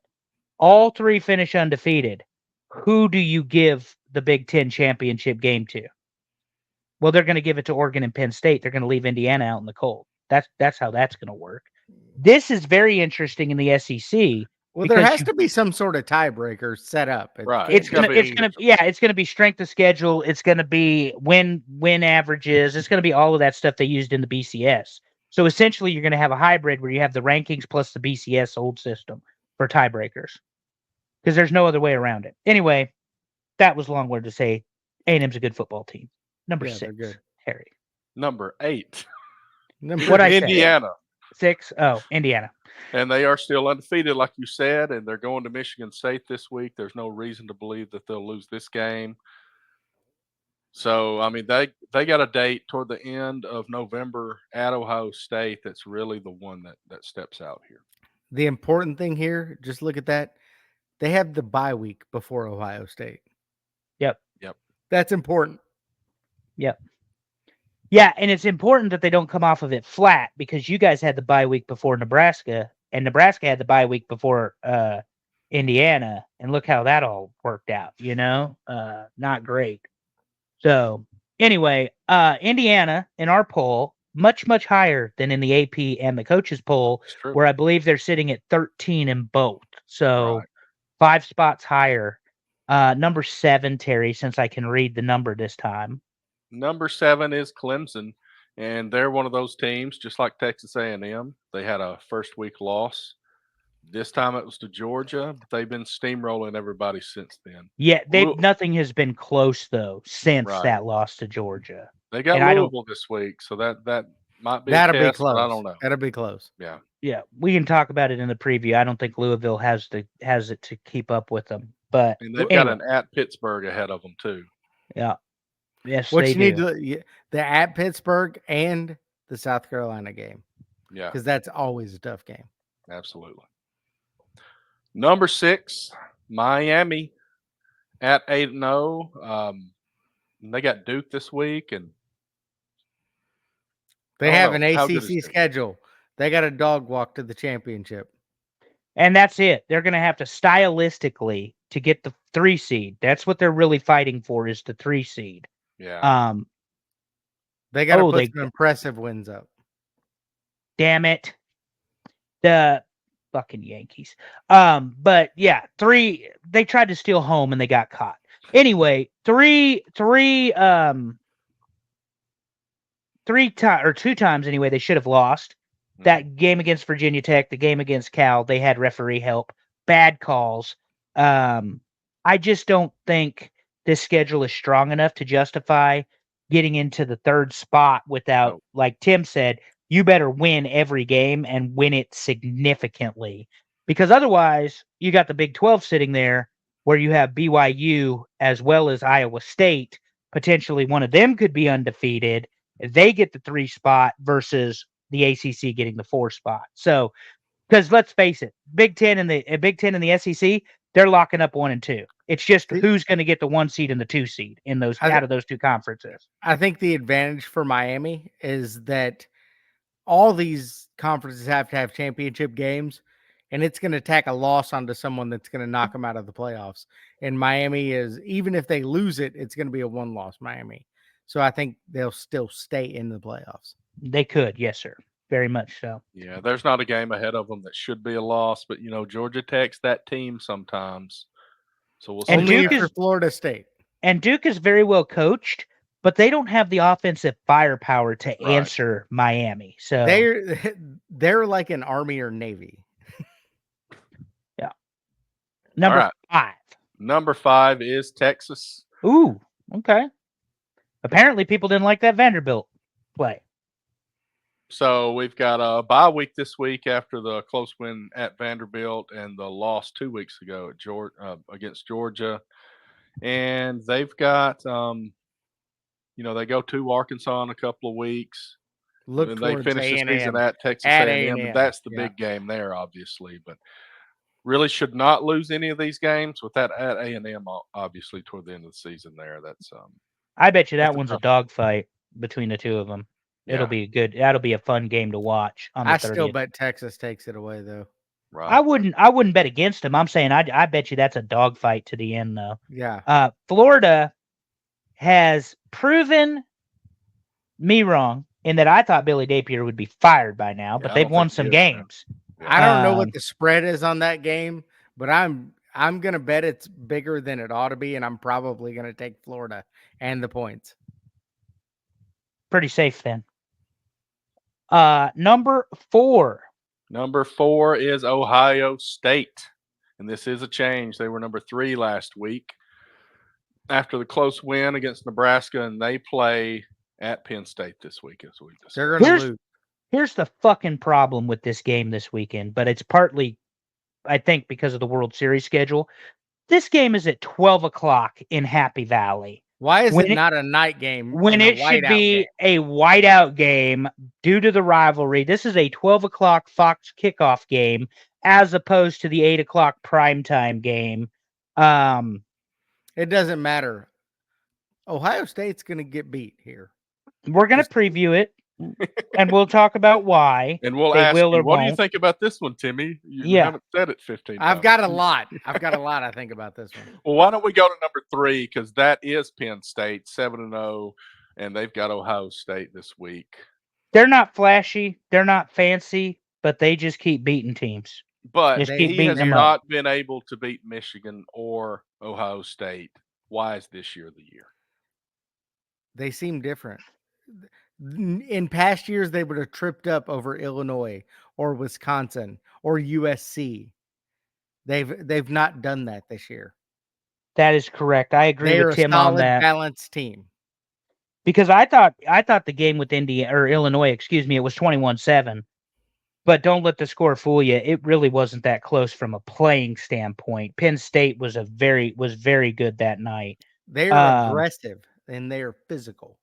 all 3 finish undefeated, who do you give the Big Ten championship game to? Well, they're going to give it to Oregon and Penn State. They're going to leave Indiana out in the cold. That's how that's going to work. This is very interesting in the SEC. Well, there has to be some sort of tiebreaker set up. Right. It's gonna be strength of schedule. It's gonna be win averages. It's gonna be all of that stuff they used in the BCS. So essentially, you're gonna have a hybrid where you have the rankings plus the BCS old system for tiebreakers, because there's no other way around it. Anyway, that was long word to say A&M's a good football team. Number 6, Harry. Number 8. What I Indiana. 6. Oh, Indiana. And they are still undefeated, like you said, and they're going to Michigan State this week. There's no reason to believe that they'll lose this game. So, I mean, they got a date toward the end of November at Ohio State that's really the one that steps out here. The important thing here, just look at that. They have the bye week before Ohio State. Yep. That's important. Yep. Yeah, and it's important that they don't come off of it flat, because you guys had the bye week before Nebraska, and Nebraska had the bye week before Indiana, and look how that all worked out, not great. So anyway, Indiana in our poll, much, much higher than in the AP and the coaches poll, where I believe they're sitting at 13 in both. So Right. 5 spots higher. Number 7, Terry, since I can read the number this time. Number 7 is Clemson, and they're one of those teams, just like Texas A&M. They had a first week loss. This time it was to Georgia, but they've been steamrolling everybody since then. Yeah, nothing has been close though since Right. that loss to Georgia. They got Louisville this week, so that might be That'll a test, be close. but I don't know. That'll be close. Yeah, we can talk about it in the preview. I don't think Louisville has it to keep up with them, but And they've got an at Pittsburgh ahead of them too. Yeah. Yes, What they you need do. the at Pittsburgh and the South Carolina game. Yeah, because that's always a tough game. Absolutely. Number 6, Miami at 8-0. They got Duke this week, and they have an ACC schedule. They got a dog walk to the championship. And that's it. They're going to have to stylistically to get the 3 seed. That's what they're really fighting for, is the 3 seed. Yeah. They got to put some impressive wins up. Damn it. The fucking Yankees. But yeah, 3, they tried to steal home and they got caught. Anyway, 2 times anyway, they should have lost. That game against Virginia Tech, the game against Cal, they had referee help, bad calls. I just don't think this schedule is strong enough to justify getting into the 3rd spot without, like Tim said, you better win every game and win it significantly. Because otherwise, you got the Big 12 sitting there where you have BYU as well as Iowa State. Potentially one of them could be undefeated. They get the 3 spot versus the ACC getting the 4 spot. So, because let's face it, Big 10 and the SEC, they're locking up 1 and 2. It's just who's going to get the 1 seed and the 2 seed in those out of those 2 conferences. I think the advantage for Miami is that all these conferences have to have championship games, and it's going to tack a loss onto someone that's going to knock them out of the playoffs. And Miami is, even if they lose it, it's going to be a 1-loss Miami. So I think they'll still stay in the playoffs. They could, yes, sir. Very much so. Yeah, there's not a game ahead of them that should be a loss, but Georgia Tech's that team sometimes. So we'll see. And Duke is Florida State. And Duke is very well coached, but they don't have the offensive firepower to answer Miami. So they're like an Army or Navy. Yeah. Number 5. Number 5 is Texas. Ooh, okay. Apparently people didn't like that Vanderbilt play. So we've got a bye week this week after the close win at Vanderbilt and the loss 2 weeks ago at against Georgia. And they've got, they go to Arkansas in a couple of weeks. Look, and they finish the season at Texas A&M. That's the big game there, obviously. But really should not lose any of these games with that at A&M, obviously, toward the end of the season there. That's I bet you that one's a dogfight between the two of them. Yeah. It'll be good. That'll be a fun game to watch on the 30th. Still bet Texas takes it away, though. Right. I wouldn't bet against them. I'm saying I bet you that's a dogfight to the end, though. Yeah. Florida has proven me wrong in that I thought Billy Napier would be fired by now, but they've won some games. I don't know what the spread is on that game, but I'm going to bet it's bigger than it ought to be, and I'm probably going to take Florida and the points. Pretty safe then. Number 4. Number 4 is Ohio State, and this is a change. They were number 3 last week after the close win against Nebraska, and they play at Penn State this week. They're going to lose. Here's the fucking problem with this game this weekend, but it's partly, I think, because of the World Series schedule. This game is at 12 o'clock in Happy Valley. Why is it not a night game? When it should be a whiteout game due to the rivalry. This is a 12 o'clock Fox kickoff game as opposed to the 8 o'clock primetime game. It doesn't matter. Ohio State's going to get beat here. We're going to preview it, and we'll talk about why. And we'll ask you, what do you think about this one, Timmy? You haven't said it 15 times. I've got a lot. I think about this one. Well, why don't we go to number 3, because that is Penn State, 7-0, and they've got Ohio State this week. They're not flashy. They're not fancy, but they just keep beating teams. But he has not been able to beat Michigan or Ohio State. Why is this year the year? They seem different. In past years, they would have tripped up over Illinois or Wisconsin or USC. They've not done that this year. That is correct. I agree with Tim on that. They're a solid, balanced team. Because I thought the game with Illinois, it was 21-7. But don't let the score fool you. It really wasn't that close from a playing standpoint. Penn State was very good that night. They are aggressive and they are physical.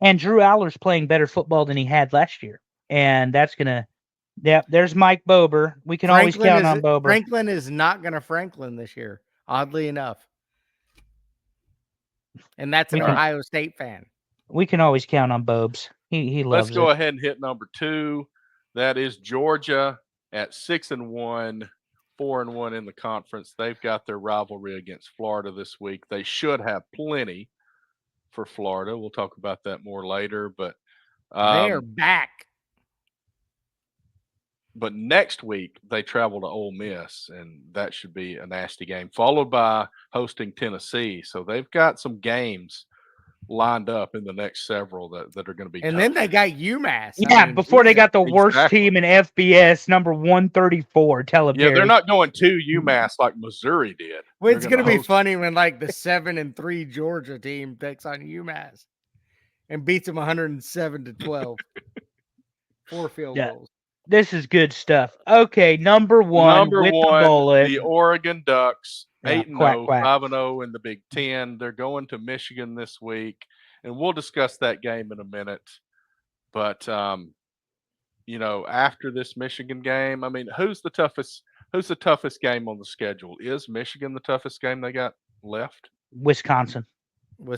And Drew Aller's playing better football than he had last year. And that's going to, there's Mike Bober. We can always count on Bober. Franklin is not going to Franklin this year, oddly enough. And that's an Ohio State fan. We can always count on Bobes. He loves it. Let's go ahead and hit number 2. That is Georgia at 6-1, 4-1 in the conference. They've got their rivalry against Florida this week. They should have plenty for Florida. We'll talk about that more later, but they're back. But next week they travel to Ole Miss, and that should be a nasty game, followed by hosting Tennessee. So they've got some games lined up in the next several that are going to be and tough. Then they got UMass. Before they got the worst team in FBS, number 134, Tel Aviv. Yeah, they're not going to UMass like Missouri did. Well, it's going to be funny when like the 7-3 Georgia team takes on UMass and beats them 107-12. 4 field Yeah. goals. This is good stuff. Okay, number one Number with the one, bullet. the Oregon Ducks, Yeah, 8-0, quack, quack. 5-0 in the Big Ten. They're going to Michigan this week, and we'll discuss that game in a minute. But after this Michigan game, I mean, who's the toughest game on the schedule? Is Michigan the toughest game they got left? Wisconsin.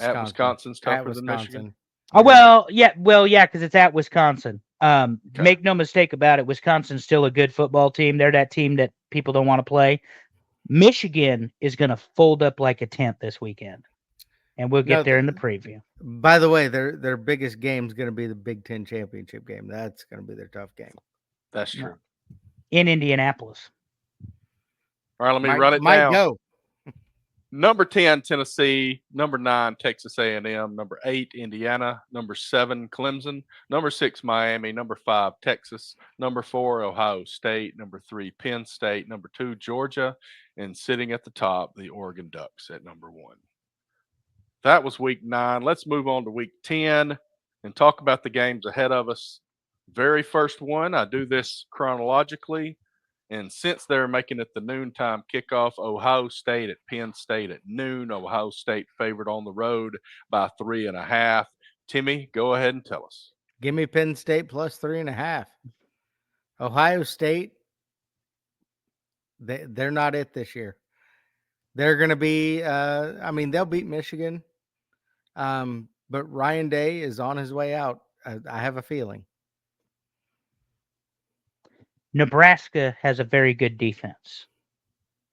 At Wisconsin's At tougher than Michigan. Oh, yeah, because it's at Wisconsin. Make no mistake about it, Wisconsin's still a good football team. They're that team that people don't want to play. Michigan is going to fold up like a tent this weekend, and we'll get there in the preview. By the way, their biggest game is going to be the Big Ten championship game. That's going to be their tough game. That's true. In Indianapolis. All right, let me run it down. Go. Number 10, Tennessee. Number 9, Texas A&M. Number 8, Indiana. Number 7, Clemson. Number 6, Miami. Number 5, Texas. Number 4, Ohio State. Number 3, Penn State. Number 2, Georgia. And sitting at the top, the Oregon Ducks at number 1. That was week 9. Let's move on to week 10 and talk about the games ahead of us. Very first one, I do this chronologically. And since they're making it the noontime kickoff, Ohio State at Penn State at noon. Ohio State favored on the road by 3.5. Timmy, go ahead and tell us. Give me Penn State plus 3.5. Ohio State, they're not it this year. They're going to be, they'll beat Michigan. But Ryan Day is on his way out. I have a feeling. Nebraska has a very good defense,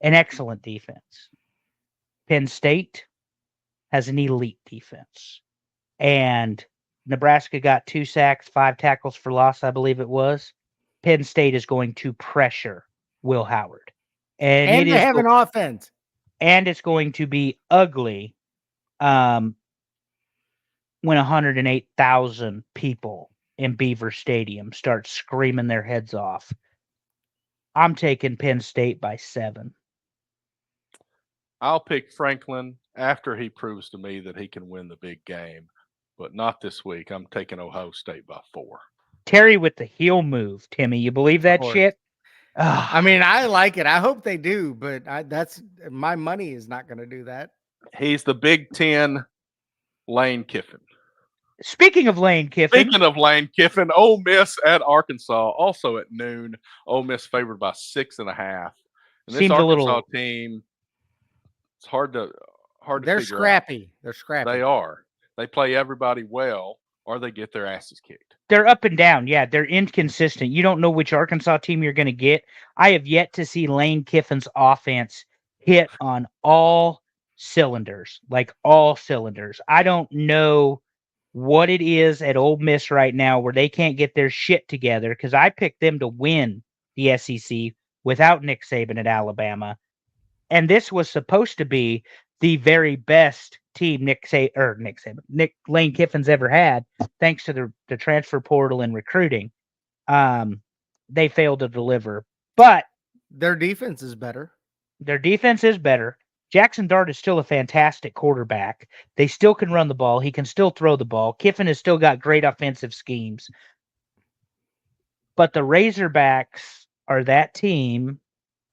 an excellent defense. Penn State has an elite defense. And Nebraska got 2 sacks, 5 tackles for loss, I believe it was. Penn State is going to pressure Will Howard. And they have an offense. And it's going to be ugly when 108,000 people in Beaver Stadium start screaming their heads off. I'm taking Penn State by 7. I'll pick Franklin after he proves to me that he can win the big game, but not this week. I'm taking Ohio State by 4. Terry with the heel move, Timmy. You believe that shit? I mean, I like it. I hope they do, but that's my money is not going to do that. He's the Big Ten Lane Kiffin. Speaking of Lane Kiffin, Ole Miss at Arkansas, also at noon. Ole Miss favored by 6.5. And this Arkansas team, it's hard to They're figure scrappy. out. They're scrappy. They are. They play everybody well, or they get their asses kicked. They're up and down. Yeah, they're inconsistent. You don't know which Arkansas team you're going to get. I have yet to see Lane Kiffin's offense hit on all cylinders, like all cylinders. I don't know what it is at Ole Miss right now where they can't get their shit together, because I picked them to win the SEC without Nick Saban at Alabama. And this was supposed to be the very best team Lane Kiffin's ever had, thanks to the transfer portal and recruiting. They failed to deliver. But their defense is better. Jackson Dart is still a fantastic quarterback. They still can run the ball. He can still throw the ball. Kiffin has still got great offensive schemes. But the Razorbacks are that team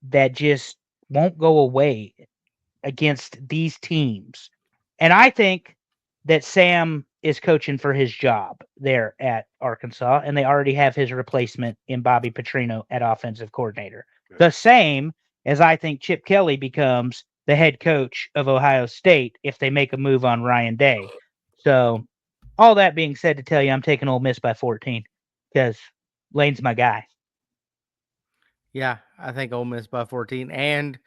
that just won't go away against these teams. And I think that Sam is coaching for his job there at Arkansas, and they already have his replacement in Bobby Petrino at offensive coordinator. Good. The same as I think Chip Kelly becomes the head coach of Ohio State if they make a move on Ryan Day. So all that being said, to tell you I'm taking Ole Miss by 14 because Lane's my guy. Yeah, I think Ole Miss by 14. And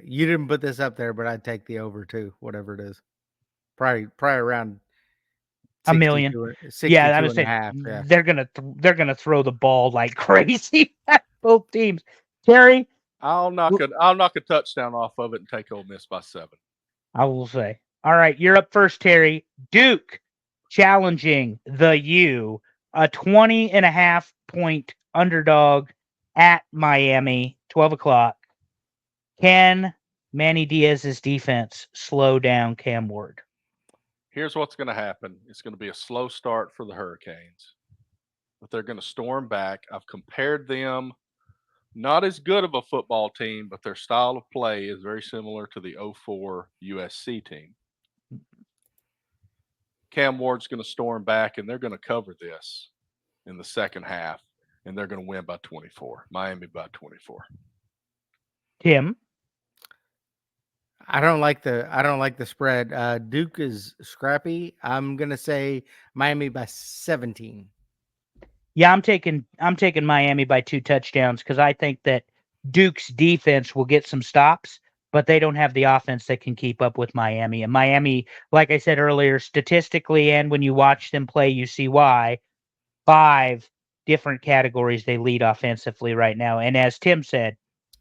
you didn't put this up there, but I'd take the over too, whatever it is. Probably around 1 million. Yeah, I was saying yeah. They're gonna throw the ball like crazy at both teams. Terry, I'll knock a touchdown off of it and take Ole Miss by 7. I will say. All right, you're up first, Terry. Duke challenging the U, a 20.5 point underdog at Miami, 12 o'clock. Can Manny Diaz's defense slow down Cam Ward? Here's what's going to happen. It's going to be a slow start for the Hurricanes. but they're going to storm back. I've compared them. Not as good of a football team, but their style of play is very similar to the 04 USC team. Cam Ward's going to storm back, and they're going to cover this in the second half, and they're going to win by 24. Miami by 24. Tim? I don't like the spread. Duke is scrappy. I'm gonna say Miami by 17. Yeah, I'm taking Miami by 2 touchdowns because I think that Duke's defense will get some stops, but they don't have the offense that can keep up with Miami. And Miami, like I said earlier, statistically and when you watch them play, you see why. 5 different categories they lead offensively right now. And as Tim said,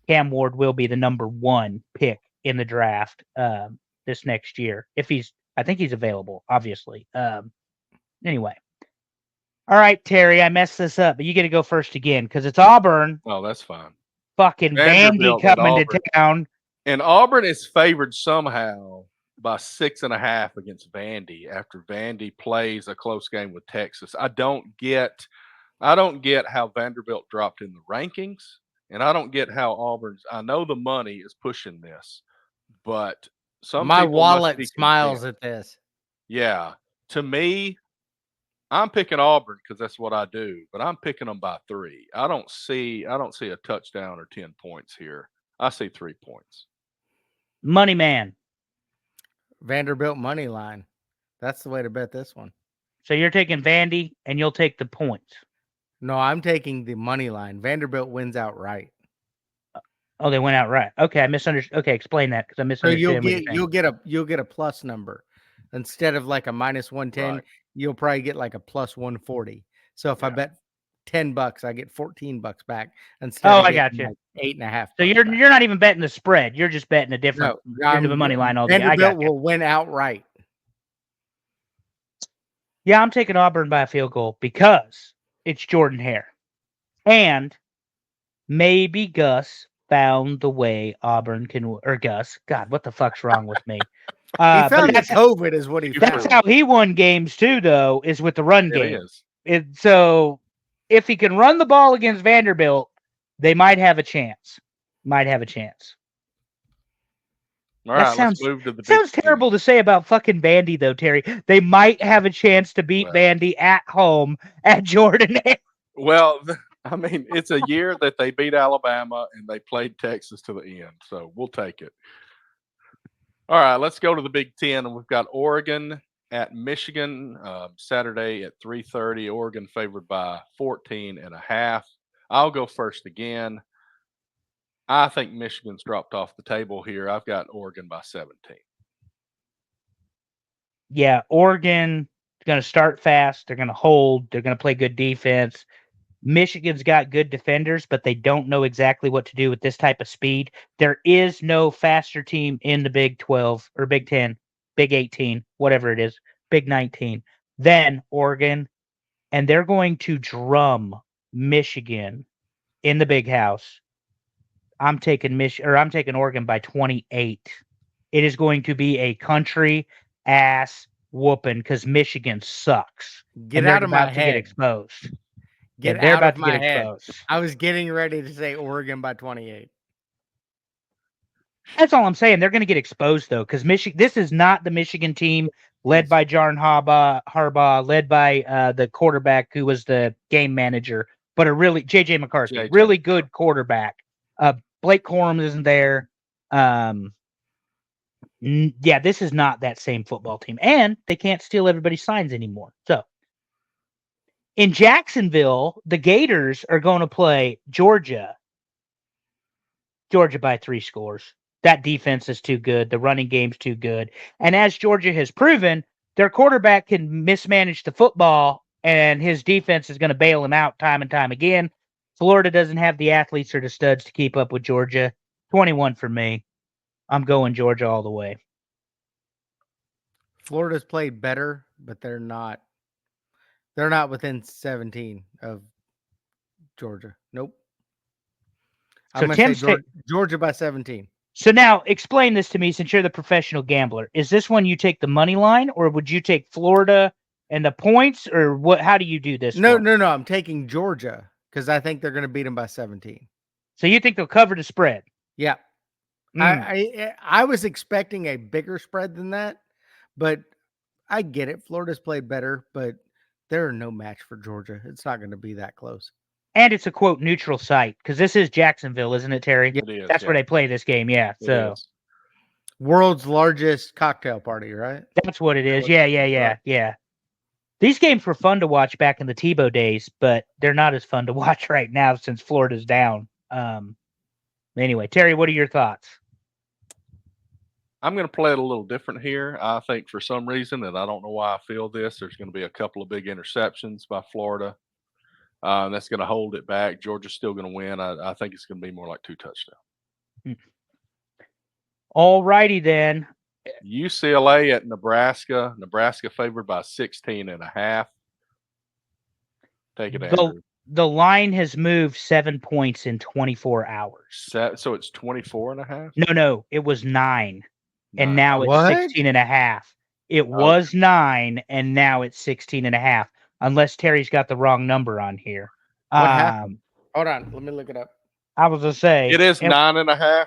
Cam Ward will be the number 1 pick in the draft this next year. I think he's available, obviously. Anyway. All right, Terry, I messed this up, but you get to go first again because it's Auburn. Oh, that's fine. Fucking Vandy coming to town. And Auburn is favored somehow by 6.5 against Vandy after Vandy plays a close game with Texas. I don't get how Vanderbilt dropped in the rankings, and I don't get how Auburn's. I know the money is pushing this, but my wallet smiles at this. Yeah, to me, I'm picking Auburn because that's what I do, but I'm picking them by 3. I don't see a touchdown or 10 points here. I see 3 points. Money man. Vanderbilt money line. That's the way to bet this one. So you're taking Vandy and you'll take the points. No, I'm taking the money line. Vanderbilt wins outright. Oh, they went outright. Okay, I misunderstood. Okay, explain that because I misunderstood. So you'll get a plus number instead of like a minus 110. Right. You'll probably get like a plus 140. So if I bet $10, I get $14 back instead. I got you. Like 8.5. So you're not even betting the spread. You're just betting a different end of a money line altogether. Vanderbilt will win outright. Yeah, I'm taking Auburn by a field goal because it's Jordan Hare, and maybe Gus found the way Auburn can, or Gus. God, what the fuck's wrong with me? He found that COVID is what he found. That's how he won games too, though, is with the run game. So if he can run the ball against Vanderbilt, they might have a chance. All right, let's move to the. Sounds terrible to say about fucking Vandy, though, Terry. They might have a chance to beat Vandy at home at Jordan Hare. Well, I mean, it's a year that they beat Alabama and they played Texas to the end, so we'll take it. All right, let's go to the Big Ten, and we've got Oregon at Michigan Saturday at 3:30. Oregon favored by 14.5. I'll go first again. I think Michigan's dropped off the table here. I've got Oregon by 17. Yeah, Oregon is going to start fast. They're going to hold. They're going to play good defense. Michigan's got good defenders, but they don't know exactly what to do with this type of speed. There is no faster team in the Big 12 or Big 10, Big 18, whatever it is, Big 19, than Oregon. And they're going to drum Michigan in the Big House. I'm taking Oregon by 28. It is going to be a country ass whooping because Michigan sucks. Get out of my head. Get exposed. They're about to get exposed. I was getting ready to say Oregon by 28. That's all I'm saying. They're going to get exposed though, because this is not the Michigan team led by John Harbaugh, led by the quarterback who was the game manager, but JJ McCarthy, really good quarterback. Blake Corum isn't there. This is not that same football team, and they can't steal everybody's signs anymore. So. In Jacksonville, the Gators are going to play Georgia. Georgia by 3 scores. That defense is too good. The running game's too good. And as Georgia has proven, their quarterback can mismanage the football, and his defense is going to bail him out time and time again. Florida doesn't have the athletes or the studs to keep up with Georgia. 21 for me. I'm going Georgia all the way. Florida's played better, but they're not. They're not within 17 of Georgia. Nope. I'm going to say Georgia by 17. So now explain this to me since you're the professional gambler. Is this one you take the money line or would you take Florida And the points, or what? How do you do this? No, one? no. I'm taking Georgia because I think they're going to beat them by 17. So you think they'll cover the spread? Yeah. I was expecting a bigger spread than that, but I get it. Florida's played better, but they're no match for Georgia. It's not going to be that close. And it's a quote neutral site because this is Jacksonville, isn't it, Terry? Yeah. It is. That's where they play this game. Yeah. It So is. World's largest cocktail party, right? that's what it is. Yeah. These games were fun to watch back in the Tebow days, but they're not as fun to watch right now since Florida's down. Anyway, Terry, what are your thoughts? I'm going to play it a little different here. I think for some reason, and I don't know why I feel this, there's going to be a couple of big interceptions by Florida. That's going to hold it back. Georgia's still going to win. I think it's going to be more like 2 touchdowns. All righty then. UCLA at Nebraska. Nebraska favored by 16.5. Take it, Andrew. The line has moved 7 points in 24 hours. So it's 24.5? No, it was 9. And now it's What? 16.5. It was 9, and now it's 16.5. Unless Terry's got the wrong number on here. What happened? Hold on, let me look it up. I was gonna say it is 9.5.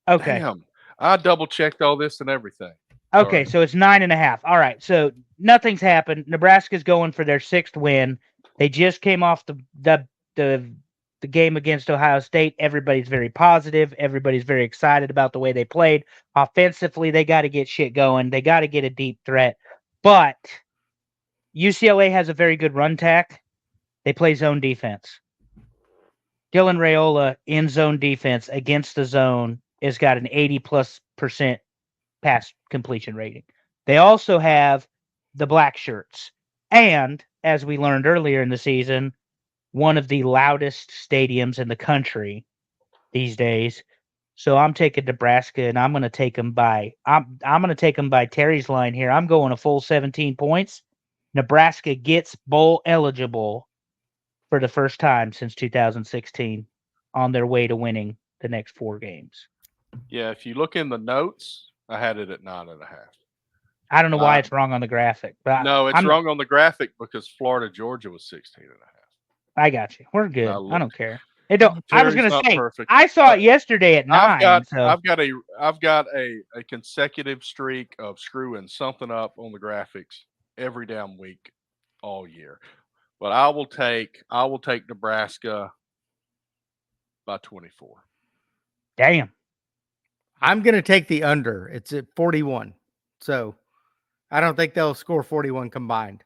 Okay. Damn, I double checked all this and everything. Okay, so it's 9.5. All right, so nothing's happened. Nebraska's going for their 6th win. They just came off the game against Ohio State. Everybody's very positive. Everybody's very excited about the way they played. Offensively, they got to get shit going. They got to get a deep threat. But UCLA has a very good run tack. They play zone defense. Dylan Raiola in zone defense against the zone has got an 80+% pass completion rating. They also have the black shirts. And as we learned earlier in the season, one of the loudest stadiums in the country these days. So I'm taking Nebraska, and I'm going to take them by. I'm going to take them by Terry's line here. I'm going a full 17 points. Nebraska gets bowl eligible for the first time since 2016 on their way to winning the next 4 games. Yeah, if you look in the notes, I had it at 9.5. I don't know why it's wrong on the graphic. But no, it's wrong on the graphic because Florida, Georgia was 16.5. I got you. We're good. I don't care. It don't. I was Terry's gonna not say perfect. I saw it yesterday at 9. I've got a consecutive streak of screwing something up on the graphics every damn week all year. But I will take Nebraska by 24. Damn. I'm going to take the under. It's at 41. So I don't think they'll score 41 combined.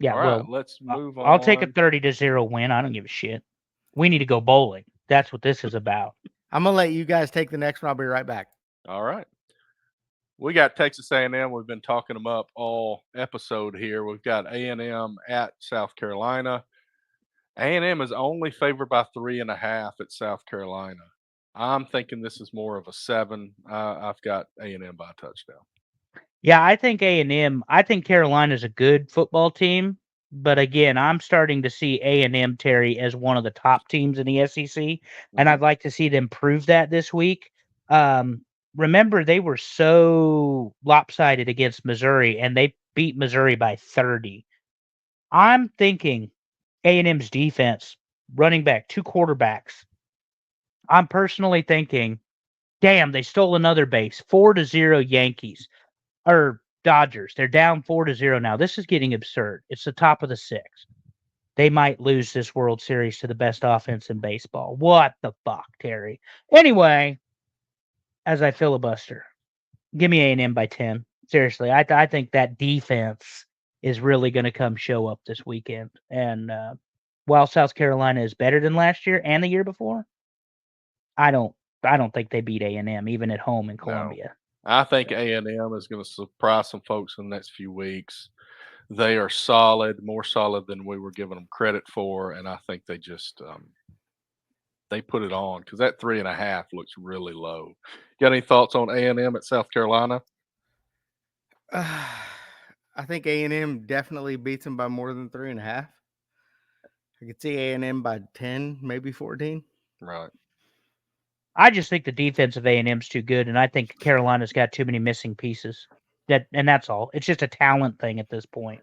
Yeah, all right, let's move on. I'll take a 30-0 win. I don't give a shit. We need to go bowling. That's what this is about. I'm going to let you guys take the next one. I'll be right back. All right. We got Texas A&M. We've been talking them up all episode here. We've got A&M at South Carolina. A&M is only favored by 3.5 at South Carolina. I'm thinking this is more of a 7. I've got A&M by a touchdown. Yeah, I think A&M. I think Carolina's a good football team, but again, I'm starting to see A&M, Terry, as one of the top teams in the SEC, and I'd like to see them prove that this week. Remember, they were so lopsided against Missouri, and they beat Missouri by 30. I'm thinking A&M's defense, running back, 2 quarterbacks. I'm personally thinking, damn, they stole another base. 4-0 Yankees. Or Dodgers. They're down 4-0 now. This is getting absurd. It's the top of the 6th. They might lose this World Series to the best offense in baseball. What the fuck, Terry? Anyway, as I filibuster, give me A&M by 10. Seriously, I think that defense is really going to come show up this weekend. And while South Carolina is better than last year and the year before, I don't think they beat A&M even at home in Columbia. No. I think A&M is going to surprise some folks in the next few weeks. They are solid, more solid than we were giving them credit for, and I think they just they put it on because that 3.5 looks really low. Got any thoughts on A&M at South Carolina? I think A&M definitely beats them by more than 3.5. I could see A&M by 10, maybe 14. Right. I just think the defense of A&M's too good, and I think Carolina's got too many missing pieces. And that's all. It's just a talent thing at this point.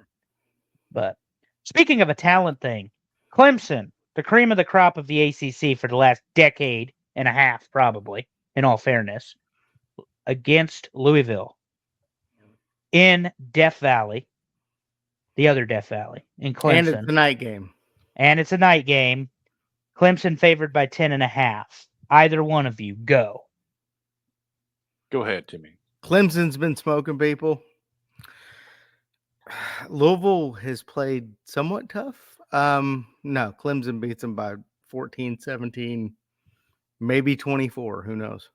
But speaking of a talent thing, Clemson, the cream of the crop of the ACC for the last decade and a half, probably, in all fairness, against Louisville in Death Valley, the other Death Valley, in Clemson. And it's a night game. And it's a night game. Clemson favored by 10.5. Either one of you, go. Go ahead, Timmy. Clemson's been smoking people. Louisville has played somewhat tough. No, Clemson beats them by 14, 17, maybe 24. Who knows?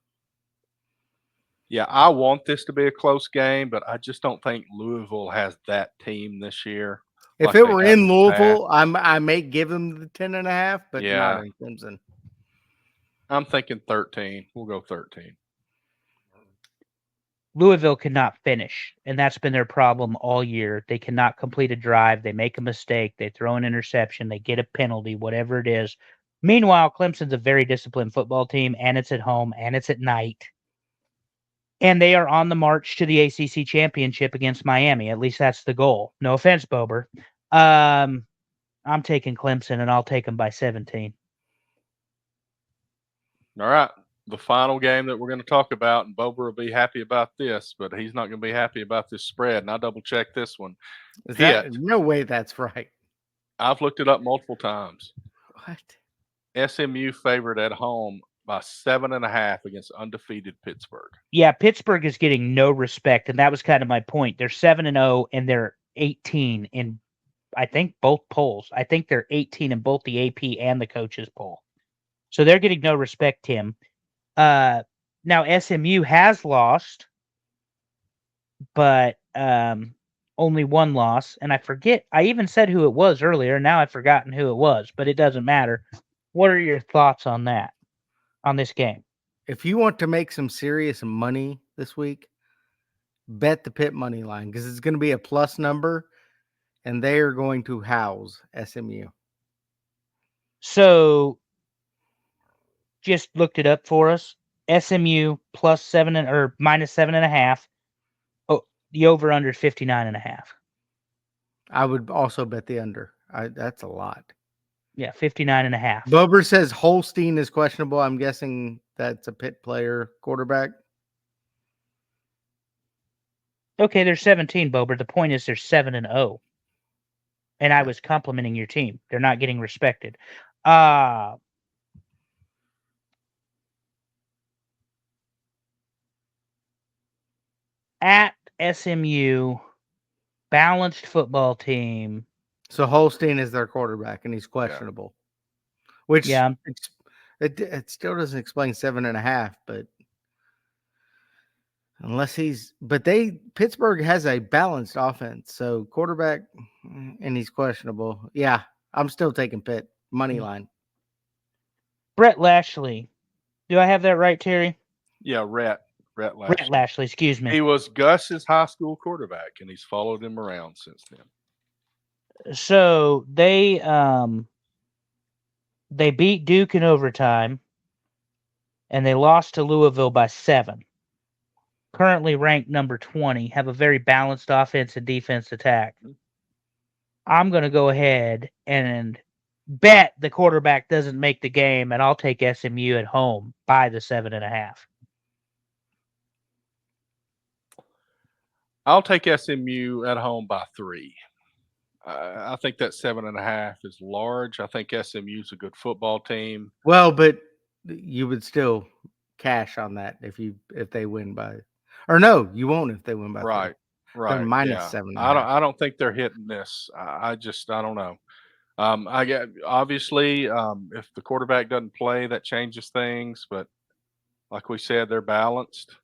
Yeah, I want this to be a close game, but I just don't think Louisville has that team this year. If like it they were have in the Louisville, I may give them the 10.5, but Yeah. not in Clemson. I'm thinking 13. We'll go 13. Louisville cannot finish, and that's been their problem all year. They cannot complete a drive. They make a mistake. They throw an interception. They get a penalty, whatever it is. Meanwhile, Clemson's a very disciplined football team, and it's at home, and it's at night. And they are on the march to the ACC championship against Miami. At least that's the goal. No offense, Bober. I'm taking Clemson, and I'll take them by 17. All right. The final game that we're going to talk about, and Bober will be happy about this, but he's not going to be happy about this spread. And I double-checked this one. No way that's right. I've looked it up multiple times. What? SMU favored at home by 7.5 against undefeated Pittsburgh. Yeah, Pittsburgh is getting no respect, and that was kind of my point. They're 7-0, and they're 18 in, I think, both polls. I think they're 18 in both the AP and the coaches poll. So they're getting no respect, Tim. Now SMU has lost, but only one loss, and I forget. I even said who it was earlier. Now I've forgotten who it was, but it doesn't matter. What are your thoughts on that, on this game? If you want to make some serious money this week, bet the Pitt money line because it's going to be a plus number, and they are going to house SMU. So, just looked it up for us. SMU plus 7 or minus 7.5. Oh, the over under 59.5. I would also bet the under. That's a lot. Yeah, 59.5. Bober says Holstein is questionable. I'm guessing that's a Pitt player quarterback. Okay, they're 17, Bober. The point is they're 7-0. And I was complimenting your team. They're not getting respected. At SMU, balanced football team. So Holstein is their quarterback, and he's questionable. Which it still doesn't explain 7.5, but unless Pittsburgh has a balanced offense, so quarterback, and he's questionable. Yeah, I'm still taking Pitt money line. Brett Lashley, do I have that right, Terry? Yeah, Rhett Lashley. Brett Lashley, excuse me. He was Gus's high school quarterback, and he's followed him around since then. So they beat Duke in overtime, and they lost to Louisville by 7. Currently ranked number 20, have a very balanced offense and defense attack. I'm going to go ahead and bet the quarterback doesn't make the game, and I'll take SMU at home by the 7.5. I'll take SMU at home by 3. I think that 7.5 is large. I think SMU's a good football team. Well, but you would still cash on that if they win by, or no, you won't if they win by 3. Right. They're minus 7. I don't think they're hitting this. I don't know. I get obviously if the quarterback doesn't play, that changes things. But like we said, they're balanced.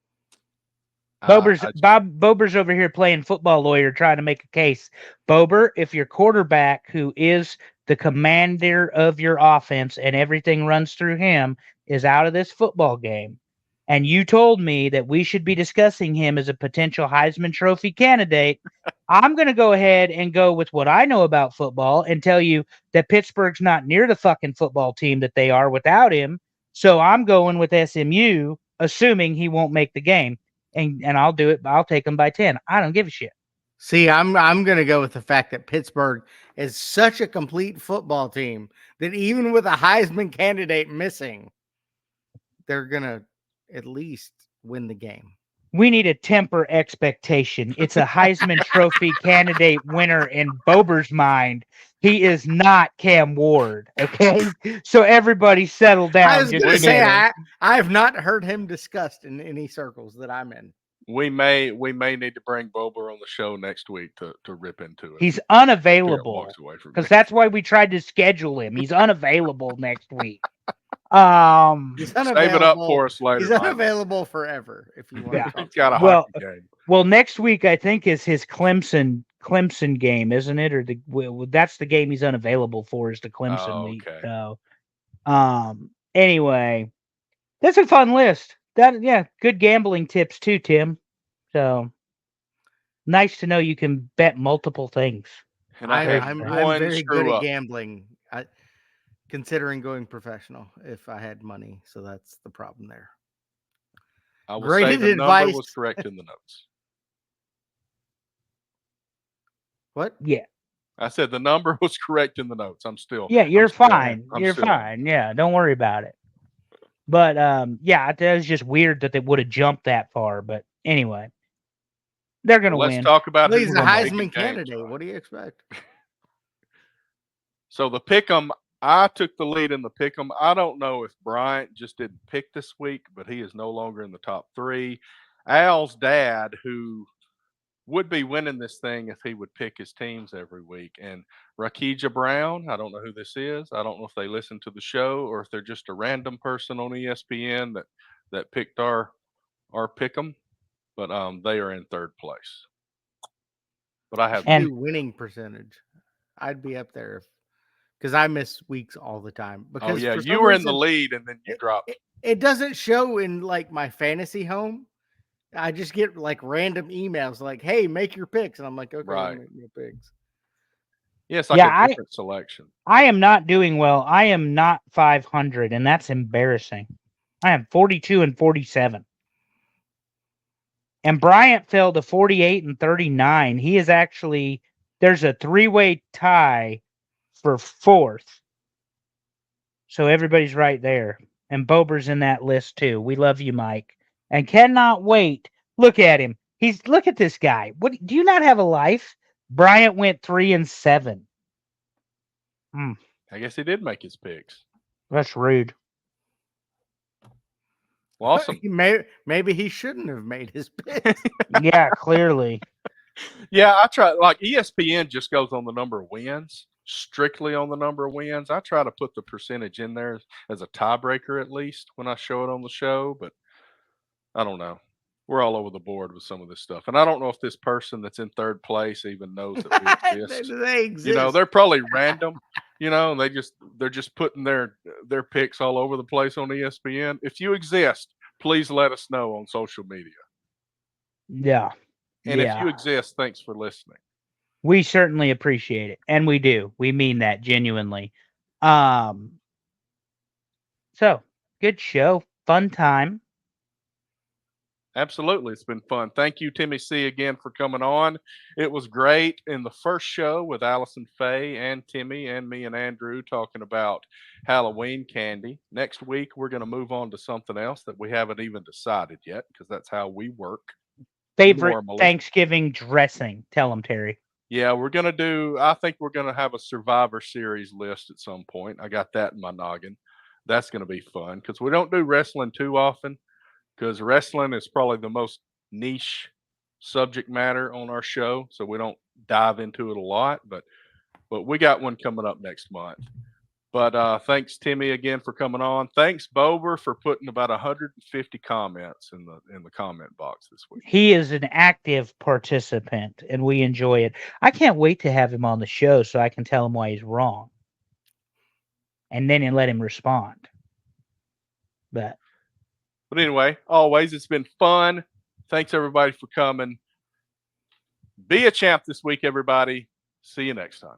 Bober's over here playing football lawyer, trying to make a case. Bober, if your quarterback, who is the commander of your offense and everything runs through him, is out of this football game, and you told me that we should be discussing him as a potential Heisman Trophy candidate, I'm going to go ahead and go with what I know about football and tell you that Pittsburgh's not near the fucking football team that they are without him. So I'm going with SMU, assuming he won't make the game, and I'll do it. I'll take him by 10. I don't give a shit. See, I'm gonna go with the fact that Pittsburgh is such a complete football team that even with a Heisman candidate missing, they're gonna at least win the game. We need to temper expectation. It's a Heisman Trophy candidate winner in Bober's mind. He is not Cam Ward. Okay, so everybody settle down. I was just gonna a say minute. I have not heard him discussed in any circles that I'm in. We may need to bring Bober on the show next week to rip into it. He's Garrett unavailable walks away from me. because that's why we tried to schedule him. He's unavailable next week. He's Save it up for us later. He's unavailable forever if you want Yeah. to talk. He's got a Well, hockey game. Well, next week I think is his Clemson game, isn't it? Or that's the game he's unavailable for is the Clemson week. Okay. So, anyway, that's a fun list. Good gambling tips too, Tim. So nice to know you can bet multiple things. And I had I'm one very screw good up. at gambling. Considering going professional if I had money, so that's the problem there. I will Great say the advice. number was correct in the notes. What? Yeah. I said the number was correct in the notes. Yeah, you're I'm still- fine. I'm You're still- fine. Yeah, don't worry about it. But that was just weird that they would have jumped that far. But anyway, they're gonna Let's win. talk about Well, he's who's a gonna make Heisman games, candidate. right? What do you expect? So the pick'em, I took the lead in the pick'em. I don't know if Bryant just didn't pick this week, but he is no longer in the top 3. Al's dad, who would be winning this thing if he would pick his teams every week, and Rakija Brown, I don't know who this is. I don't know if they listen to the show or if they're just a random person on ESPN that picked our pick'em, but they are in 3rd place. But I have And- winning percentage. I'd be up there because I miss weeks all the time. Because oh yeah, for you some were in the reason, lead and then you dropped. It doesn't show in like my fantasy home. I just get like random emails like, "Hey, make your picks," and I'm like, "Okay, Right. make your picks." Yeah, it's like Yeah, a different selection. I am not doing well. I am not 500, and that's embarrassing. I am 42 and 47. And Bryant fell to 48 and 39. He is actually, there's a 3-way tie for 4th. So everybody's right there. And Bober's in that list too. We love you, Mike. And cannot wait. Look at him. Look at this guy. What do you not have a life? Bryant went 3 and 7. I guess he did make his picks. That's rude. Well, awesome. Maybe he shouldn't have made his picks. Yeah, clearly. Yeah, I try. Like ESPN just goes on the number of wins, strictly on the number of wins. I try to put the percentage in there as a tiebreaker at least when I show it on the show, but I don't know. We're all over the board with some of this stuff, and I don't know if this person that's in 3rd place even knows that we exist. They exist. You know, they're probably random. You know, and they're just putting their picks all over the place on ESPN. If you exist, please let us know on social media. Yeah. And if you exist, thanks for listening. We certainly appreciate it. And we do. We mean that genuinely. So good show. Fun time. Absolutely. It's been fun. Thank you, Timmy C, again for coming on. It was great in the first show with Allison Faye and Timmy and me and Andrew talking about Halloween candy. Next week, we're going to move on to something else that we haven't even decided yet because that's how we work. Favorite normally. Thanksgiving dressing. Tell them, Terry. Yeah, I think we're going to have a Survivor Series list at some point. I got that in my noggin. That's going to be fun because we don't do wrestling too often because wrestling is probably the most niche subject matter on our show. So we don't dive into it a lot, but we got one coming up next month. But thanks, Timmy, again for coming on. Thanks, Bober, for putting about 150 comments in the comment box this week. He is an active participant, and we enjoy it. I can't wait to have him on the show so I can tell him why he's wrong, and then let him respond. But anyway, always, it's been fun. Thanks, everybody, for coming. Be a champ this week, everybody. See you next time.